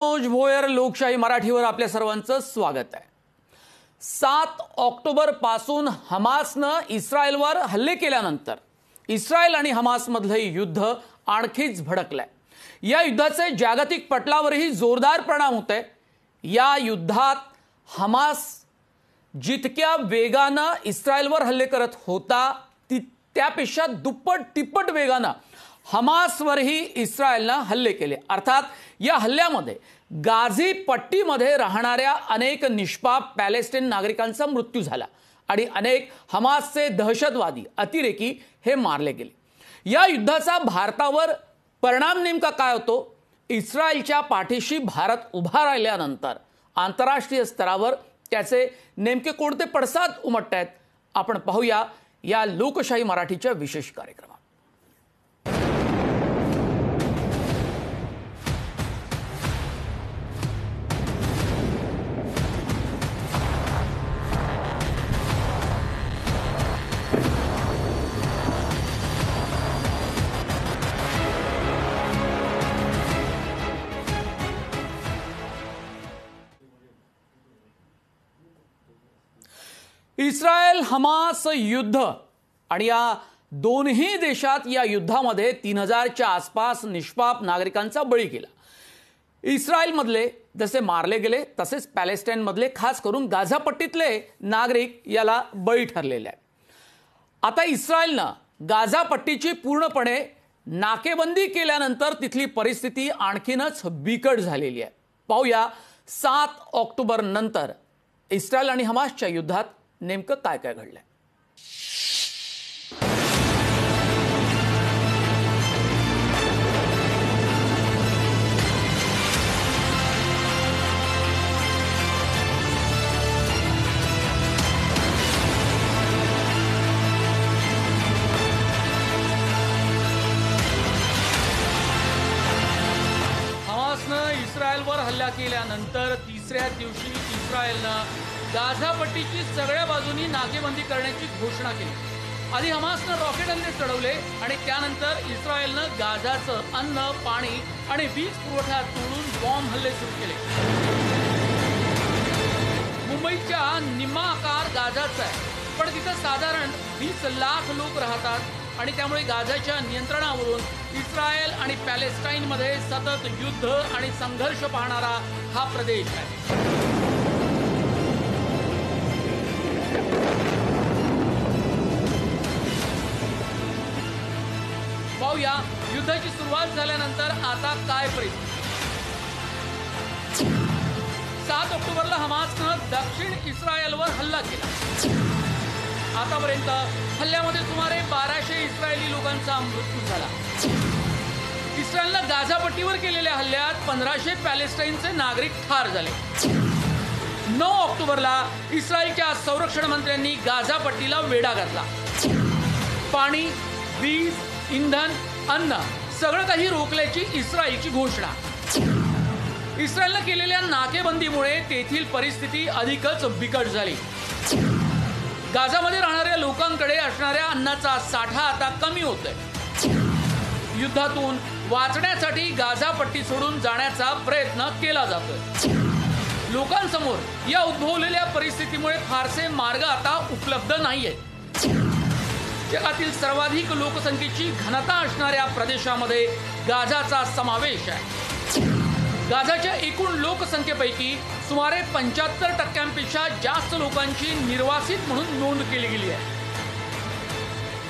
मनोज भोयर लोकशाही मराठीवर आपल्या सर्वांचं स्वागत आहे। 7 ऑक्टोबर पासून हमासनं इस्रायलवर हल्ले केल्यानंतर इस्रायल आणि हमासमधले युद्ध आणखीच भडकलंय। या युद्धाचे जागतिक पटलावरही जोरदार परिणाम होते। या युद्धात हमास जितक्या वेगानं इस्रायलवर हल्ले करत होता त्यापेक्षा दुप्पट तिप्पट वेगानं हमासवरही इस्रायलनं हल्ले केले। अर्थात या हल्ल्यामध्ये गाझी पट्टीमध्ये राहणाऱ्या अनेक निष्पाप पॅलेस्टाईन नागरिकांचा मृत्यू झाला आणि अनेक हमासचे दहशतवादी अतिरेकी हे मारले गेले। या युद्धाचा भारतावर परिणाम नेमका काय होतो? इस्रायलच्या पाठीशी भारत उभा राहिल्यानंतर आंतरराष्ट्रीय स्तरावर त्याचे नेमके कोणते पडसाद उमटतात आपण पाहूया या लोकशाही मराठीच्या विशेष कार्यक्रमात। इस्रायल हमास युद्ध आणि या दोन्ही देशात या युद्धामध्ये 3000च्या आसपास निष्पाप नागरिकांचा बळी गेला। इस्रायलमधले जसे मारले गेले तसेच पॅलेस्टाईनमधले खास करून गाझा पट्टीतले नागरिक याला बळी ठरलेले आहेत। आता इस्रायलनं गाझा पट्टीची पूर्णपणे नाकेबंदी केल्यानंतर तिथली परिस्थिती आणखीनच बिकट झालेली आहे। पाहूया 7 ऑक्टोबर नंतर इस्रायल आणि हमासच्या युद्धात नेमकं काय काय घडलंय। हमासनं इस्रायलवर हल्ला केल्यानंतर तिसऱ्या दिवशी इस्रायलनं गाझा पट्टीची सगळ्या बाजूनी नाकेबंदी करण्याची घोषणा केली। आधी हमासनं रॉकेट हल्ले चढवले आणि त्यानंतर इस्रायलनं गाझाचं अन्न, पाणी आणि वीज पुरवठा तोडून बॉम्ब हल्ले सुरू केले। मुंबईच्या निम्मा आकार गाझाचा आहे, पण तिथं साधारण 20 लाख लोक राहतात आणि त्यामुळे गाझाच्या नियंत्रणावरून इस्रायल आणि पॅलेस्टाईनमध्ये सतत युद्ध आणि संघर्ष पाहणारा हा प्रदेश आहे। पाहूया युद्धाची सुरुवात झाल्यानंतर आता काय परिस्थिती। 7 ऑक्टोबरला हमासनं दक्षिण इस्रायलवर हल्ला केला। आतापर्यंत हल्ल्यामध्ये सुमारे 1200 इस्रायली लोकांचा मृत्यू झाला। इस्रायलनं गाझा पट्टीवर केलेल्या हल्ल्यात 1500 पॅलेस्टाईनचे नागरिक ठार झाले। 9 ऑक्टोबरला इस्रायलच्या संरक्षण मंत्र्यांनी गाझा पट्टीला वेढा घातला। पाणी, वीज, इंधन, अन्न सगळं काही रोखल्याची इस्रायलची घोषणा। इस्रायलनं केलेल्या नाकेबंदीमुळे तेथील परिस्थिती अधिकच बिकट झाली। गाझामध्ये राहणाऱ्या लोकांकडे असणाऱ्या अन्नाचा साठा आता कमी होतोय। युद्धातून वाचण्यासाठी गाझा पट्टी सोडून जाण्याचा प्रयत्न केला जातोय। लोकांसमोर या उद्भवलेल्या परिस्थितीमुळे फारसे मार्ग आता उपलब्ध नाहीयेत। जगातील सर्वाधिक लोकसंख्येची घनता असणाऱ्या प्रदेशामध्ये गाझाचा समावेश आहे। गाझाच्या एकूण लोकसंख्येपैकी सुमारे 75% जास्त लोकांची निर्वासित म्हणून नोंद केली गेली आहे।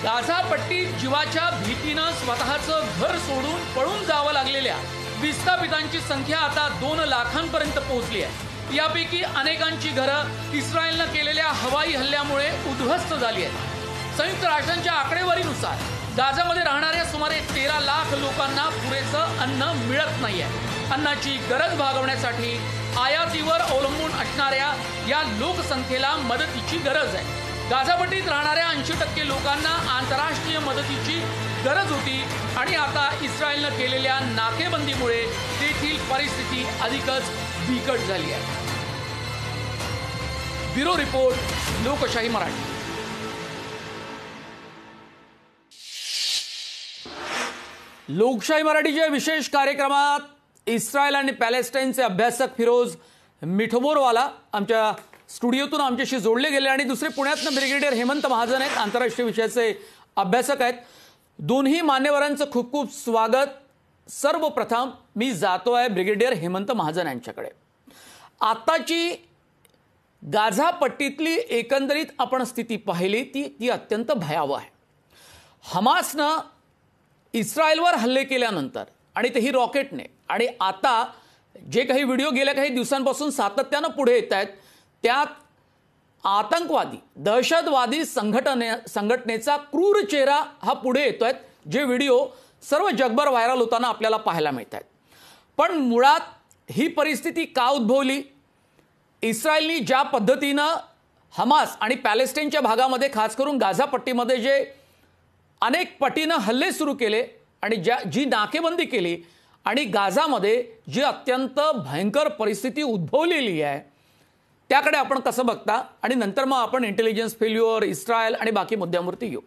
गाझा पट्टीत जीवाच्या भीतीनं स्वतःचं घर सोडून पळून जावं लागलेल्या विस्थापितांची संख्या आता 2 लाखांपर्यंत पोहोचली आहे। यापैकी अनेकांची घरं इस्रायलनं केलेल्या हवाई हल्ल्यामुळे उद्ध्वस्त झाली आहेत। संयुक्त राष्ट्रांच्या आकडेवारीनुसार गाझामध्ये राहणाऱ्या सुमारे 13 लाख लोकांना पुरेसं अन्न मिळत नाहीये। अन्नाची गरज भागवण्यासाठी आयातीवर अवलंबून असणाऱ्या या लोकसंख्येला मदतीची गरज आहे। गाझा पट्टीत राहणाऱ्या 80% लोकांना आंतरराष्ट्रीय मदतीची गरज होती आणि आता इस्रायलनं केलेल्या नाकेबंदीमुळे तेथील परिस्थिती अधिकच बिकट झाली आहे। ब्युरो रिपोर्ट, लोकशाही मराठी। लोकशाही मराठीच्या विशेष कार्यक्रमात इस्रायल आणि पॅलेस्टाईनचे अभ्यासक फिरोज मिठबोरवाला आमच्या स्टुडिओतून आमच्याशी जोडले गेले आणि दुसरे पुण्यातनं ब्रिगेडियर हेमंत महाजन आहेत, आंतरराष्ट्रीय विषयाचे अभ्यासक आहेत. दोन्ही मान्यवरांचं खूप खूप स्वागत. सर्वप्रथम मी जातो आहे ब्रिगेडियर हेमंत महाजन यांच्याकडे. आताची गाझा पट्टीतली एकंदरीत आपण स्थिती पाहिली ती अत्यंत भयावह आहे. हमासनं इस्रायलवर हल्ले केल्यानंतर आणि तेही रॉकेटने, आणि आता जे काही व्हिडिओ गेल्या काही दिवसांपासून सातत्यानं पुढे येत आहेत त्यात आतंकवादी दहशतवादी संघटनेचा क्रूर चेहरा हा पुढे येतोय, जे व्हिडिओ सर्व जगभर व्हायरल होताना आपल्याला पाहायला मिळत आहेत. पण मुळात ही परिस्थिती का उद्भवली? इस्रायलनी ज्या पद्धतीनं हमास आणि पॅलेस्टाईनच्या भागामध्ये खास करून गाझा पट्टीमध्ये जे अनेक पटीनं हल्ले सुरू केले आणि जी नाकेबंदी केली आणि गाझामध्ये जी अत्यंत भयंकर परिस्थिती उद्भवलेली आहे त्याकडे आपण कसं बघता, आणि नंतर मग आपण इंटेलिजन्स फेल्युअर, इस्रायल आणि बाकी मुद्द्यांवरती येऊ.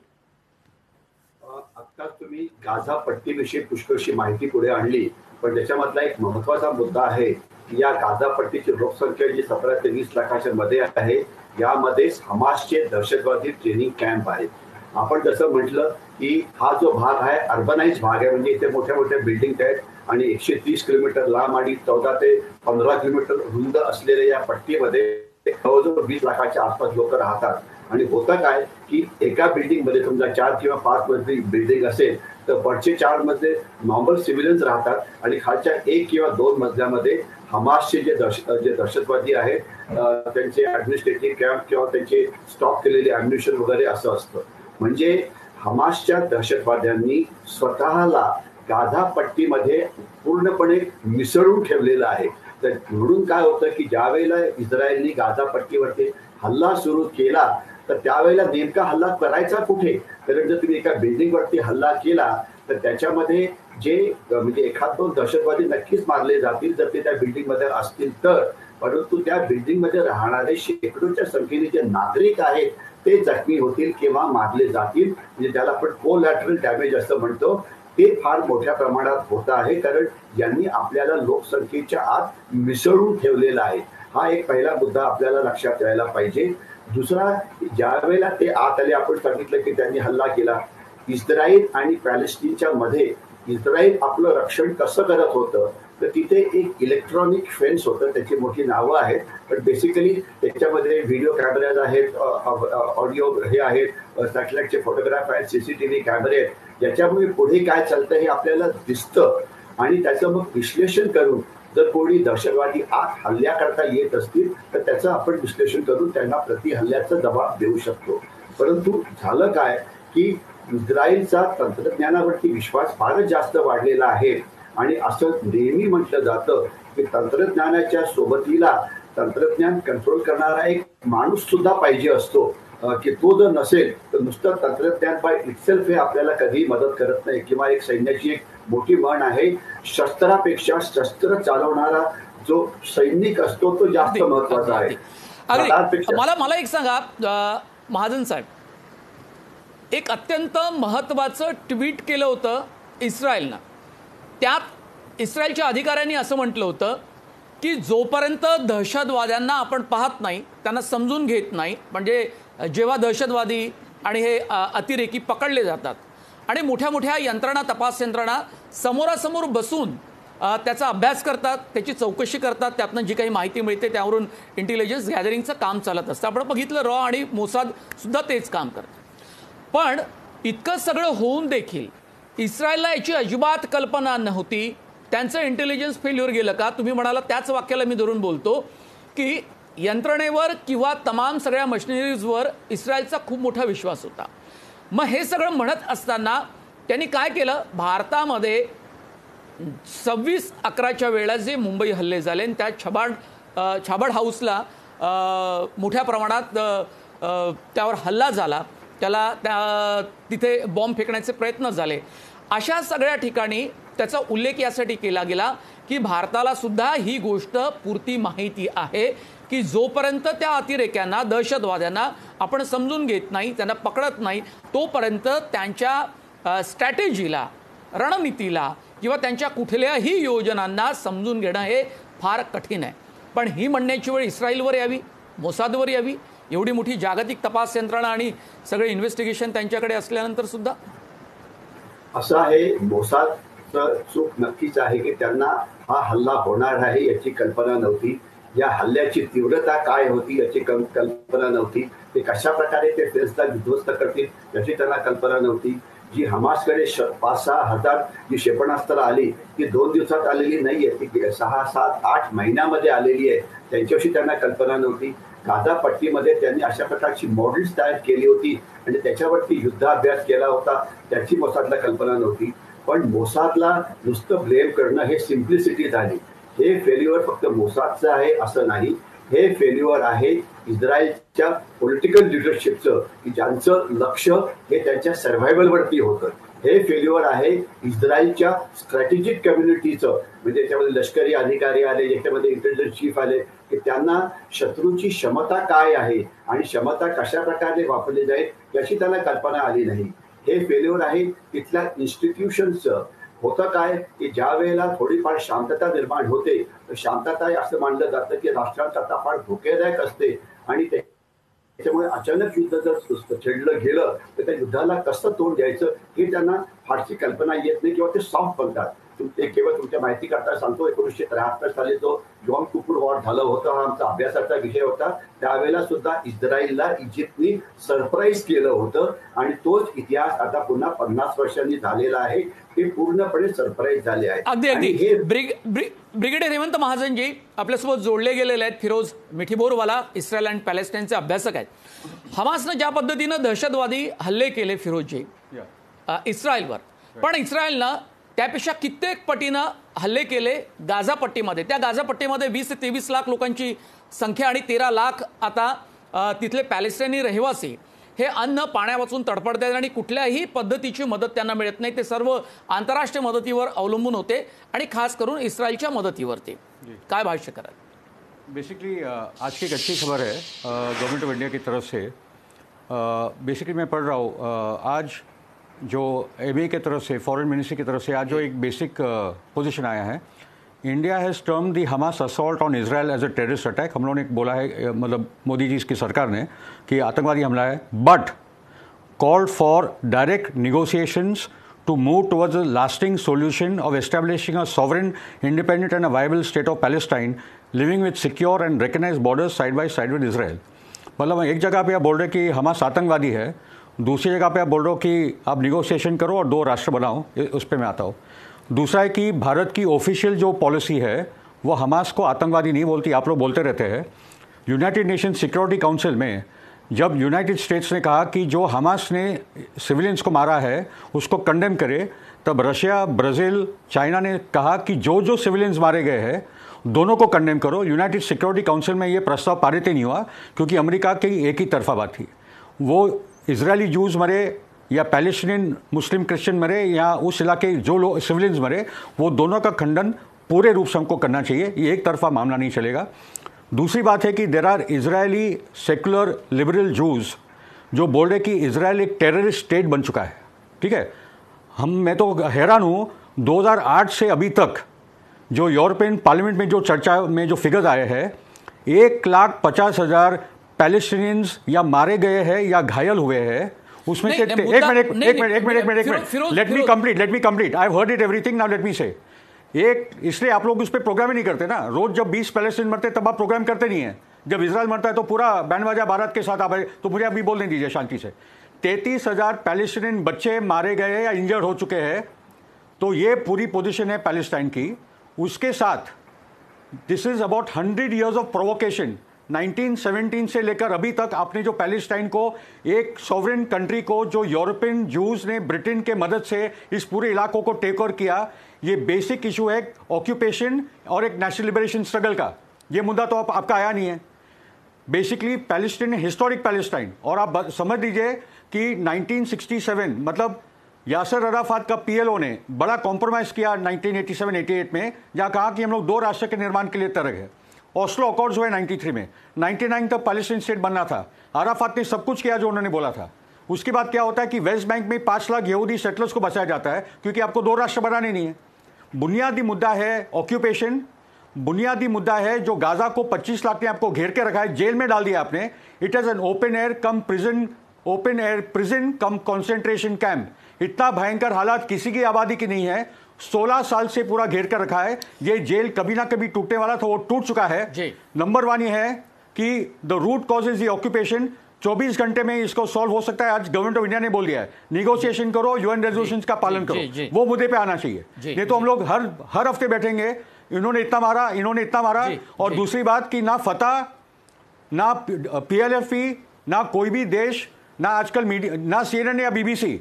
आता तुम्ही गाझा पट्टीविषयी पुष्कळशी माहिती पुढे आणली, पण त्याच्यामधला एक महत्वाचा मुद्दा आहे की या गाझा पट्टीची लोकसंख्या जी 17 ते 20 लाखाच्या मध्ये आहे, यामध्ये हमासचे दहशतवादी ट्रेनिंग कॅम्प आहेत. आपण जसं म्हटलं की हा जो भाग आहे अर्बनाइज भाग आहे, म्हणजे इथे मोठ्या मोठ्या बिल्डिंग आहेत आणि 130 किलोमीटर लांब आणि 14 ते 15 किलोमीटर रुंद असलेल्या या पट्टीमध्ये जवळजवळ 20 लाखाच्या आसपास लोक राहतात. आणि होतं काय की एका बिल्डिंग मध्ये समजा 4 किंवा 5 मजली बिल्डिंग असेल तर वरचे 4 मजले नॉर्मल सिव्हिलियन्स राहतात आणि खालच्या 1 किंवा 2 मजल्यामध्ये हमासचे जे दहशतवादी आहेत त्यांचे ऍडमिनिस्ट्रेटिव्ह कॅम्प किंवा त्यांचे स्टॉक केलेले ॲम्युनिशन वगैरे असं असतं. म्हणजे हमासच्या दहशतवाद्यांनी स्वतःला गाझा पट्टीमध्ये पूर्णपणे मिसळून ठेवलेलं आहे. तर म्हणून काय होतं की ज्या वेळेला इस्रायलनी गाझा पट्टीवरती हल्ला सुरू केला तर त्यावेळेला नेमका हल्ला करायचा कुठे? कारण जर तुम्ही एका बिल्डिंगवरती हल्ला केला तर त्याच्यामध्ये जे म्हणजे 1-2 दहशतवादी नक्कीच मारले जातील जर ते त्या बिल्डिंगमध्ये असतील तर, परंतु त्या बिल्डिंगमध्ये राहणारे शेकडोच्या संख्येने जे नागरिक आहेत ते जखमी होतील किंवा मारले जातील. म्हणजे त्याला आपण कोलॅटरल डॅमेज असं म्हणतो, ते फार मोठ्या प्रमाणात होत आहे, कारण यांनी आपल्याला लोकसंख्येच्या आत मिसळून ठेवलेला आहे. हा एक पहिला मुद्दा आपल्याला लक्षात यायला पाहिजे. दुसरा, ज्या वेळेला ते आत आले आपण सांगितलं की त्यांनी हल्ला केला. इस्रायल आणि पॅलेस्टाईनच्या मध्ये इस्रायल आपलं रक्षण कसं करत होतं तर तिथे एक इलेक्ट्रॉनिक फेन्स होतं, त्याची मोठी नावं आहेत, पण बेसिकली त्याच्यामध्ये व्हिडिओ कॅमेराज आहेत, ऑडिओ हे आहेत, सॅटेलाइटचे फोटोग्राफ आहेत, सीसीटीव्ही कॅमेरे आहेत, ज्याच्यामुळे पुढे काय चालतं हे आपल्याला दिसतं. आणि त्याचं मग विश्लेषण करून जर कोणी दहशतवादी आत हल्ल्याकरता येत असतील तर त्याचं आपण विश्लेषण करून त्यांना प्रतिहल्ल्याचा जबाब देऊ शकतो. परंतु झालं काय की इस्रायलचा तंत्रज्ञानावरती विश्वास फारच जास्त वाढलेला आहे आणि असं नेहमी म्हटलं जातं की तंत्रज्ञानाच्या सोबतीला तंत्रज्ञान कंट्रोल करणारा एक माणूस सुद्धा पाहिजे असतो, की तो जर नसेल तर नुसतं तंत्रज्ञान बाय इटसेल्फ हे आपल्याला कधीही मदत करत नाही. किंवा एक सैन्याची एक मोठी म्हण आहे, शस्त्रापेक्षा शस्त्र चालवणारा जो सैनिक असतो तो जास्त महत्वाचा आहे. मला एक सांगा महाजन साहेब, एक अत्यंत महत्वाचं ट्विट केलं होतं इस्रायलनं. त्यात इस्रायलच्या अधिकाऱ्यांनी असं म्हटलं होतं की जोपर्यंत दहशतवाद्यांना आपण पाहत नाही, त्यांना समजून घेत नाही, म्हणजे जेव्हा दहशतवादी आणि हे अतिरेकी पकडले जातात आणि मोठ्या मोठ्या यंत्रणा, तपास यंत्रणा समोरासमोर बसून त्याचा अभ्यास करतात, त्याची चौकशी करतात, त्यातनं जी काही माहिती मिळते त्यावरून इंटेलिजन्स गॅदरिंगचं काम चालत असतं. आपण बघितलं रॉ आणि मोसाद सुद्धा तेच काम करतात. पण इतकं सगळं होऊन देखील इस्रायलला याची अजिबात कल्पना नव्हती. त्यांचं इंटेलिजन्स फेल्युअर गेलं का? तुम्ही म्हणाला त्याच वाक्याला मी धरून बोलतो की यंत्रणेवर किंवा तमाम सगळ्या मशिनरीजवर इस्रायलचा खूप मोठा विश्वास होता. मग हे सगळं म्हणत असताना त्यांनी काय केलं? भारतामध्ये 26/11च्या वेळेला जे मुंबई हल्ले झाले आणि त्या छाबड हाऊसला मोठ्या प्रमाणात त्यावर हल्ला झाला, तिथे बॉम्ब फेकण्याचे प्रयत्न झाले, अशा सगळ्या ठिकाणी त्याचा उल्लेख यासाठी केला गेला की भारताला सुद्धा ही गोष्ट पुरती माहिती आहे की जोपर्यंत त्या अतिरेक्यांना, दहशतवाद्यांना आपण समजून घेत नाही, त्यांना पकडत नाही, तोपर्यंत त्यांच्या स्ट्रॅटेजीला, रणनीतीला किंवा त्यांच्या कुठल्याही योजनांना समजून घेणं हे फार कठीण आहे. पण ही म्हणण्याची वेळ इस्रायलवर यावी, मोसादवर यावी, एवढी मोठी जागतिक तपास यंत्रणा आणि सगळे इन्व्हेस्टिगेशन त्यांच्याकडे असल्यानंतर सुद्धा. असं आहे, मोसादचं चूक नक्कीच आहे की त्यांना हा हल्ला होणार आहे याची कल्पना नव्हती. या हल्ल्याची तीव्रता काय होती याची कल्पना नव्हती. ते कशा प्रकारे ते फेसला विध्वस्त करतील याची त्यांना कल्पना नव्हती. जी हमासकडे 5-6 हजार जी क्षेपणास्त्र आली ती 2 दिवसात आलेली नाहीये, ती 6-7-8 महिन्यामध्ये आलेली आहे. त्यांच्याविषयी त्यांना कल्पना नव्हती. गाझा पट्टीमध्ये त्यांनी अशा प्रकारची मॉडेल्स तयार केली होती आणि त्याच्यावरती युद्धाभ्यास केला होता, त्याची मोसादला कल्पना नव्हती. पण मोसादला नुसतं ब्लेम करणं हे सिम्प्लिसिटी झाली. हे फेल्युअर फक्त मोसादचं आहे असं नाही, हे फेल्युअर आहे इस्रायलच्या पॉलिटिकल लिडरशिपचं की ज्यांचं लक्ष हे त्यांच्या सर्व्हायव्हलवरती होतं. हे फेल्युअर आहे इस्रायलच्या स्ट्रॅटेजिक कम्युनिटीचं, म्हणजे याच्यामध्ये लष्करी अधिकारी आले, याच्यामध्ये इंटेलिजन्स चीफ आले की त्यांना शत्रूची क्षमता काय आहे आणि क्षमता कशा प्रकारे वापरली जाईल याची त्यांना कल्पना आली नाही. हे फेल्युअर आहे तिथल्या इन्स्टिट्यूशन्सचं. होतं काय की ज्या वेळेला थोडीफार शांतता निर्माण होते, तर शांतता असं मानलं जातं की राष्ट्रांकरता फार धोकेदायक असते आणि त्याच्यामुळे अचानक युद्ध जर छेडलं गेलं तर त्या युद्धाला कसं तोंड द्यायचं हे त्यांना फारशी कल्पना येत नाही किंवा ते सॉफ्ट बनतात. ते केवळ तुमच्या माहिती करता सांगतो, 1973 साली जो यॉम किपूर वॉर झालं होतं, हा आमचा अभ्यासाचा विषय होता. त्यावेळेला सुद्धा इस्रायलला इजिप्तनी सरप्राईज केलं होतं आणि तोच इतिहास आता पुन्हा 50 वर्षांनी झालेला आहे. ते पूर्णपणे सरप्राईज झाले आहे. अगदी ब्रिगेडियर हेमंत महाजनजी आपल्यासोबत जोडले गेलेले आहेत. फिरोज मिठीबोरवाला इस्रायल आणि पॅलेस्टाईनचे अभ्यासक आहेत. हमासनं ज्या पद्धतीनं दहशतवादी हल्ले केले फिरोजजी इस्रायलवर, पण इस्रायलनं त्यापेक्षा कित्येक पटीनं हल्ले केले गाझा पट्टीमध्ये. त्या गाझा पट्टीमध्ये 20 ते 23 लाख लोकांची संख्या आणि 13 लाख आता तिथले पॅलेस्टाईनी रहिवासी हे अन्न पाण्या वाचून तडफडत आहेत आणि कुठल्याही पद्धतीची मदत त्यांना मिळत नाही. ते सर्व आंतरराष्ट्रीय मदतीवर अवलंबून होते आणि खास करून इस्रायलच्या मदतीवरती. काय भाष्य कराल? बेसिकली आज की एक अच्छी खबर है गवर्नमेंट ऑफ इंडिया की तरफ से. बेसिकली मैं पढ़ रहा हूँ आज जो एमए की तरफ से, फॉरेन मिनिस्ट्री की तरफ से आज जो एक बेसिक पोजीशन आया है, India has termed the Hamas assault on Israel as a terrorist attack. हम लोगों ने बोला है, मतलब मोदी जी की सरकार ने, कि आतंकवादी हमला है, but called for direct negotiations to move towards a lasting solution of establishing a sovereign, independent and a viable state of Palestine, living with secure and recognized borders side by side with Israel. मतलब एक जगह पे आप बोल रहे कि Hamas आतंकवादी है, दूसरी जगह पे आप बोल रहे हो कि आप निगोशिएशन करो और 2 राष्ट्र बनाओ. उस पर मैं आता हूँ. दूसरा है कि भारत की ऑफिशियल जो पॉलिसी है वो हमास को आतंकवादी नहीं बोलती. आप लोग बोलते रहते हैं. यूनाइटेड नेशन सिक्योरिटी काउंसिल में जब यूनाइटेड स्टेट्स ने कहा कि जो हमास ने सिविलियंस को मारा है उसको कंडेम करे, तब रशिया, ब्राज़ील, चाइना ने कहा कि जो जो सिविलियंस मारे गए हैं दोनों को कंडेम करो. यूनाइटेड सिक्योरिटी काउंसिल में ये प्रस्ताव पारित ही नहीं हुआ क्योंकि अमेरिका की एक ही तरफा बात थी. वो इजरायली जूस मरे या पैलेस्टीनियन मुस्लिम क्रिश्चियन मरे या उस इलाके जो लोग सिविलियंस मरे, वो दोनों का खंडन पूरे रूप से हमको करना चाहिए. ये एक तरफा मामला नहीं चलेगा. दूसरी बात है कि there are Israeli secular liberal juice जो बोल रहे कि इजराइल एक टेररिस्ट स्टेट बन चुका है. ठीक है, मैं तो हैरान हूँ. 2008 से अभी तक जो यूरोपियन पार्लियामेंट में जो चर्चा में जो फिगर्स आए हैं, 1,50,000 पैलेस्टीनियंस या मारे गए हैं या घायल हुए हैं. उसमें से एक minute, let me complete. I have heard it everything, now let me say. इसलिए आप लोग उस पर प्रोग्राम ही नहीं करते ना. रोज जब 20 पैलेस्टीन मरते तब आप प्रोग्राम करते नहीं है. जब इजराइल मरता है तो पूरा बैंड बाजा भारत के साथ आप, तो मुझे अभी बोलने दीजिए शांति से. 33,000 पैलेस्टीनियन बच्चे मारे गए या इंजर्ड हो चुके हैं. तो ये पूरी पोजीशन है पैलेस्टाइन की. उसके साथ this is about 100 years of provocation. 1917 से लेकर अभी तक आपने जो पैलेस्टाइन को एक सॉवरेन कंट्री को, जो यूरोपियन जूस ने ब्रिटेन के मदद से इस पूरे इलाकों को टेक ओवर किया, ये बेसिक इशू है ऑक्यूपेशन और एक नेशनल लिबरेशन स्ट्रगल का. ये मुद्दा तो आपका आया नहीं है. Basically Palestine, historic Palestine. और आप समझ लीजिए कि 1967 मतलब यासर अराफात का पीएलओ ने बड़ा कॉम्प्रोमाइज किया 1987-88 में, जहाँ कहा कि हम लोग 2 राष्ट्र के निर्माण के लिए तैयार हैं. ओस्लो अकॉर्ड्स हुए 93 में. 99 तक पैलेस्टीन स्टेट बनना था. अराफात ने सब कुछ किया जो उन्होंने बोला था. उसके बाद क्या होता है कि वेस्ट बैंक में 5 लाख यहूदी सेटलर्स को बचाया जाता है क्योंकि आपको 2 राष्ट्र बनाने नहीं है. बुनियादी मुद्दा है ऑक्यूपेशन, बुनियादी मुद्दा है जो गाजा को 25 लाख ने आपको घेर के रखा है, जेल में डाल दिया आपने। It is an open air prison come concentration camp. इतना भयंकर हालात किसी की आबादी की नहीं है। 16 साल से पूरा घेर कर रखा है। ये जेल कभी ना कभी टूटने वाला था, वो टूट चुका है। नंबर 1 ये है कि the root cause is the occupation. 24 घंटे में इसको सॉल्व हो सकता है। आज गवर्नमेंट ऑफ इंडिया ने बोल दिया है निगोशिएशन करो, यूएन रेजोल्यूशंस का पालन करो, वो मुद्दे पे आना चाहिए। नहीं तो हम लोग हर हफ्ते बैठेंगे, इन्होंने इतना मारा, और दूसरी बात कि ना फतह, ना PLFP, ना कोई भी देश, ना आजकल मीडिया, ना CNN या BBC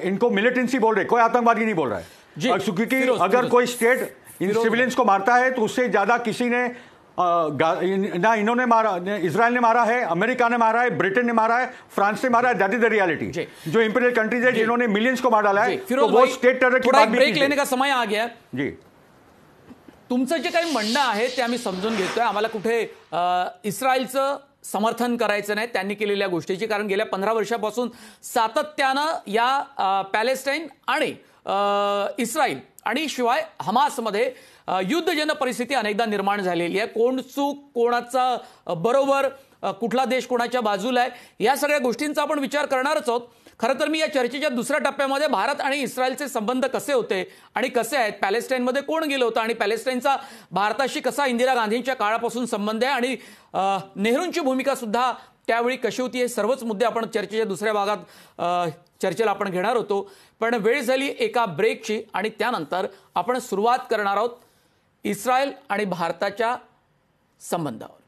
इनको मिलिटेंसी बोल रहे, कोई आतंकवादी नहीं बोल रहा है। क्योंकि अगर कोई स्टेट इन सिविलियंस को मारता है तो उससे ज्यादा किसी ने ना इन्होंने मारा, इजराइल ने मारा है, अमेरिका ने मारा है, ब्रिटेन ने मारा है, फ्रांस ने मारा है। That is the reality. जो इंपीरियल कंट्रीज है जिन्होंने मिलियन्स को मार डाला है, तो वो स्टेट टेरर की बात भी ब्रेक लेने का समय आ गया जी। तुमचं जे काही म्हणणं आहे ते आम्ही समजून घेतोय। आम्हाला कुठे इस्रायलचं समर्थन करायचं नाही त्यांनी केलेल्या गोष्टीची, कारण गेल्या 15 वर्षापासून सातत्यानं या पॅलेस्टाईन आणि इस्रायल आणि शिवाय हमासमध्ये युद्धजन्य परिस्थिती अनेकदा निर्माण झालेली आहे। कोण चूक, कोणाचा बरोबर, कुठला देश कोणाच्या बाजूला आहे, या सगळ्या गोष्टींचा आपण विचार करणारच आहोत। खरं तर मी या चर्चेच्या दुसऱ्या टप्प्यामध्ये भारत आणि इस्रायलचे संबंध कसे होते आणि कसे आहेत, पॅलेस्टाईनमध्ये कोण गेलं होतं आणि पॅलेस्टाईनचा भारताशी कसा इंदिरा गांधींच्या काळापासून संबंध आहे आणि नेहरूंची भूमिका सुद्धा त्यावेळी कशी होती, हे सर्वच मुद्दे आपण चर्चेच्या दुसऱ्या भागात चर्चेला आपण घेणार होतो। पण वेळ झाली एका ब्रेकची आणि त्यानंतर आपण सुरुवात करणार आहोत इस्रायल आणि भारताच्या संबंधावर।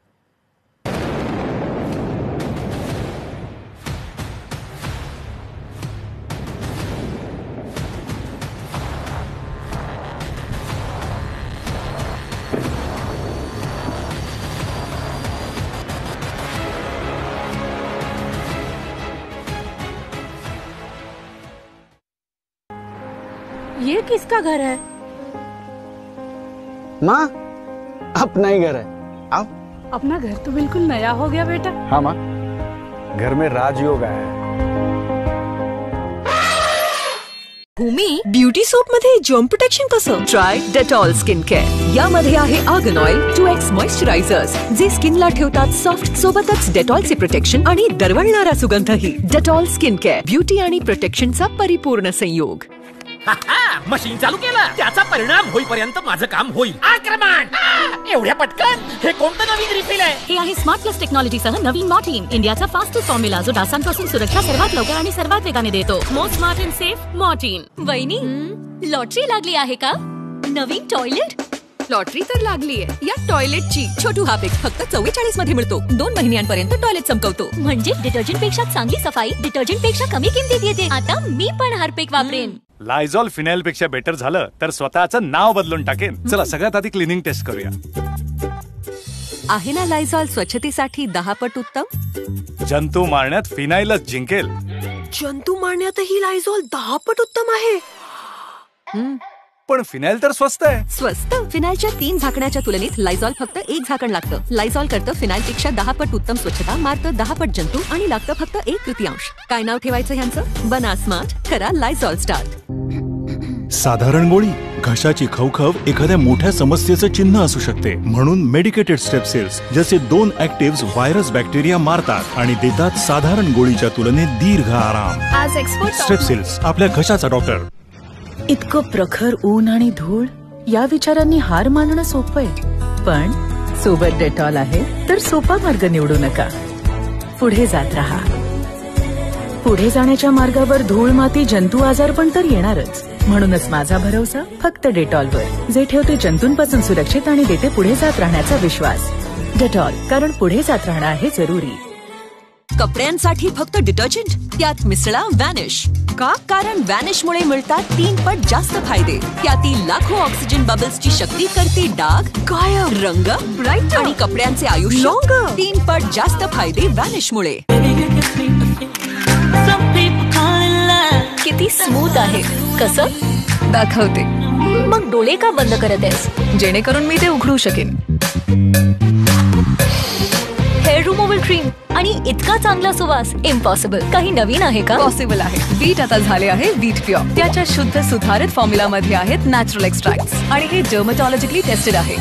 ये किसका घर है? माँ, अपना ही घर है। आओ। अपना घर तो बिल्कुल नया हो गया बेटा। हाँ माँ, घर में राजयोग आया है। भूमी ब्युटी सोप मध्ये जर्म प्रोटेक्शन कसं? Try Dettol skin care. यामध्ये आहे आर्गन ऑइल, 2X मॉइश्चरायझर्स जे स्किनला ठेवतात सॉफ्ट, सोबतच डेटॉलचे प्रोटेक्शन आणि दरवळणारा सुगंधही। डेटॉल स्किन केअर, ब्युटी आणि प्रोटेक्शनचा परिपूर्ण संयोग। मशीन चालू केलं, त्याचा परिणाम होईपर्यंत माझं काम होईल। आक्रमण! एवढ्या पटकन? हे कोणतं नवीन रिफिल आहे? हे आहे स्मार्ट प्लस टेक्नॉलॉजीसह नवीन मॉर्टिन, इंडियाचा फास्टेस्ट फॉर्म्युला जो डासांपासून सुरक्षा सर्वात लवकर आणि सर्वात वेगाने देतो। Most smart and safe Morton. वहिनी, लॉटरी लागली आहे का? नवीन टॉयलेट? लॉटरी तर लागली आहे या टॉयलेटची। छोटू हार्पिक फक्त 44 मध्ये मिळतो। 2 महिन्यांपर्यंत टॉयलेट चमकवतो। म्हणजे डिटर्जंट पेक्षा चांगली सफाई, डिटर्जंट पेक्षा कमी किमतीत येते। आता मी पण हार्पिक वापरेन। लायझॉल फिनाइल पेक्षा बेटर झालं तर स्वतःचं नाव बदलून टाकेन। चला सगळ्यात आधी क्लिनिंग टेस्ट करूया। आहे ना लायझॉल स्वच्छतेसाठी 10 पट उत्तम? जंतू मारण्यात फिनाइलच जिंकेल। जंतू मारण्यातही लायझॉल 10 पट उत्तम आहे। पण फिनाइल तर स्वस्त आहे। स्वस्त? फिनाइलच्या 3 झाकण्याच्या तुलनेत लायझॉल फक्त 1 झाकण लागतं। लायझॉल करतं फिनाइलपेक्षा 10 पट उत्तम स्वच्छता, मारतं 10 पट जंतू आणि लागतं फक्त 1/3। काय नाव ठेवायचं ह्यांचं? बना स्मार्ट, करा लायझॉल स्टार्ट। साधारण गोळी घशाची खवखव एखाद्या मोठ्या समस्येचं चिन्ह असू शकते, म्हणून मेडिकेटेड स्ट्रेप्सिल्स जसे 2 ऍक्टिव्ह व्हायरस बॅक्टेरिया मारतात आणि देतात साधारण गोळीच्या तुलनेत दीर्घ आराम। आज एक्सपर्ट स्ट्रेप्सिल्स, आपल्या घशाचा डॉक्टर। इतकं प्रखर ऊन आणि धूळ, या विचारांनी हार मानणं सोपं आहे, पण सोबत डेटॉल आहे तर सोपा मार्ग निवडू नका। पुढे जात राहा। पुढे जाण्याच्या मार्गावर धूळ, माती, जंतू, आजारपण तर येणारच। म्हणूनच माझा भरोसा फक्त डेटॉलवर, जे ठेवते जंतूंपासून सुरक्षित आणि देते पुढे जात राहण्याचा विश्वास। डेटॉल, कारण पुढे जात राहणं आहे जरुरी। कपड्यांसाठी फक्त डिटर्जंट, त्यात मिसळा व्हॅनिश। का? कारण व्हॅनिशमुळे मिळतात 3 पट जास्त फायदे। त्यातील लाखो ऑक्सिजन बबल्सची शक्ती करते डाग गायब, रंग ब्राईट आणि कपड्यांचे आयुष्य लॉंगर। 3 पट जास्त फायदे व्हॅनिशमुळे। किती स्मूथ आहे, कसं? दाखवते। मग डोळे का बंद करत आहेस? जेणेकरून मी ते उघडू शकेन। हेअर रिमूव्हल क्रीम आणि इतका चांगला सुवास इम्पॉसिबल. काही नवीन आहे का? पॉसिबल आहे. बीट आता झाले आहे बीट प्युअर. त्याच्या शुद्ध सुधारित फॉर्म्युला मध्ये आहेत नॅचरल एक्स्ट्रॅक्ट्स आणि हे डर्मॅटॉलॉजिकली टेस्टेड आहे.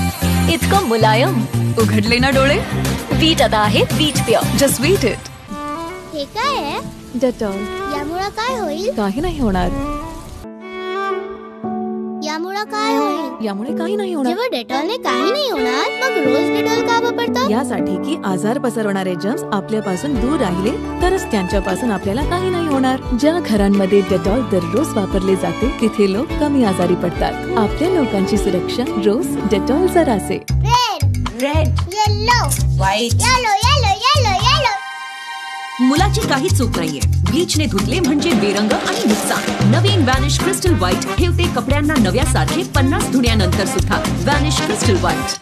इतकं मुलायम. उघडले ना डोळे? बीट आता आहे beet puree. Just eat it. हे काय आहे? डेटॉल. यामुळे काय होईल? काही नाही होणार. यामुळे काय होईल? यामुळे काही नाही होणार. जेव्हा डेटॉलने काही नाही होणार, मग रोज डेटॉल का वापरतात? यासाठी की आजार पसरवणारे जर्म्स आपल्यापासून दूर राहिले तरच त्यांच्यापासून आपल्याला काही नाही होणार. ज्या घरांमध्ये डेटॉल दररोज वापरले जाते तिथे लोक कमी आजारी पडतात. आपल्या लोकांची सुरक्षा रोज डेटॉल जरासे. Red, yellow, white, yellow, yellow, yellow, yellow. मुलाची काही चूक नाहीये. ब्लीचने धुतले म्हणजे बेरंग आणि नुकसान. नवीन वॅनिश क्रिस्टल व्हाईट ठेवते कपड्यांना नव्यासारखे 50 धुण्यानंतर सुद्धा. Vanish crystal white.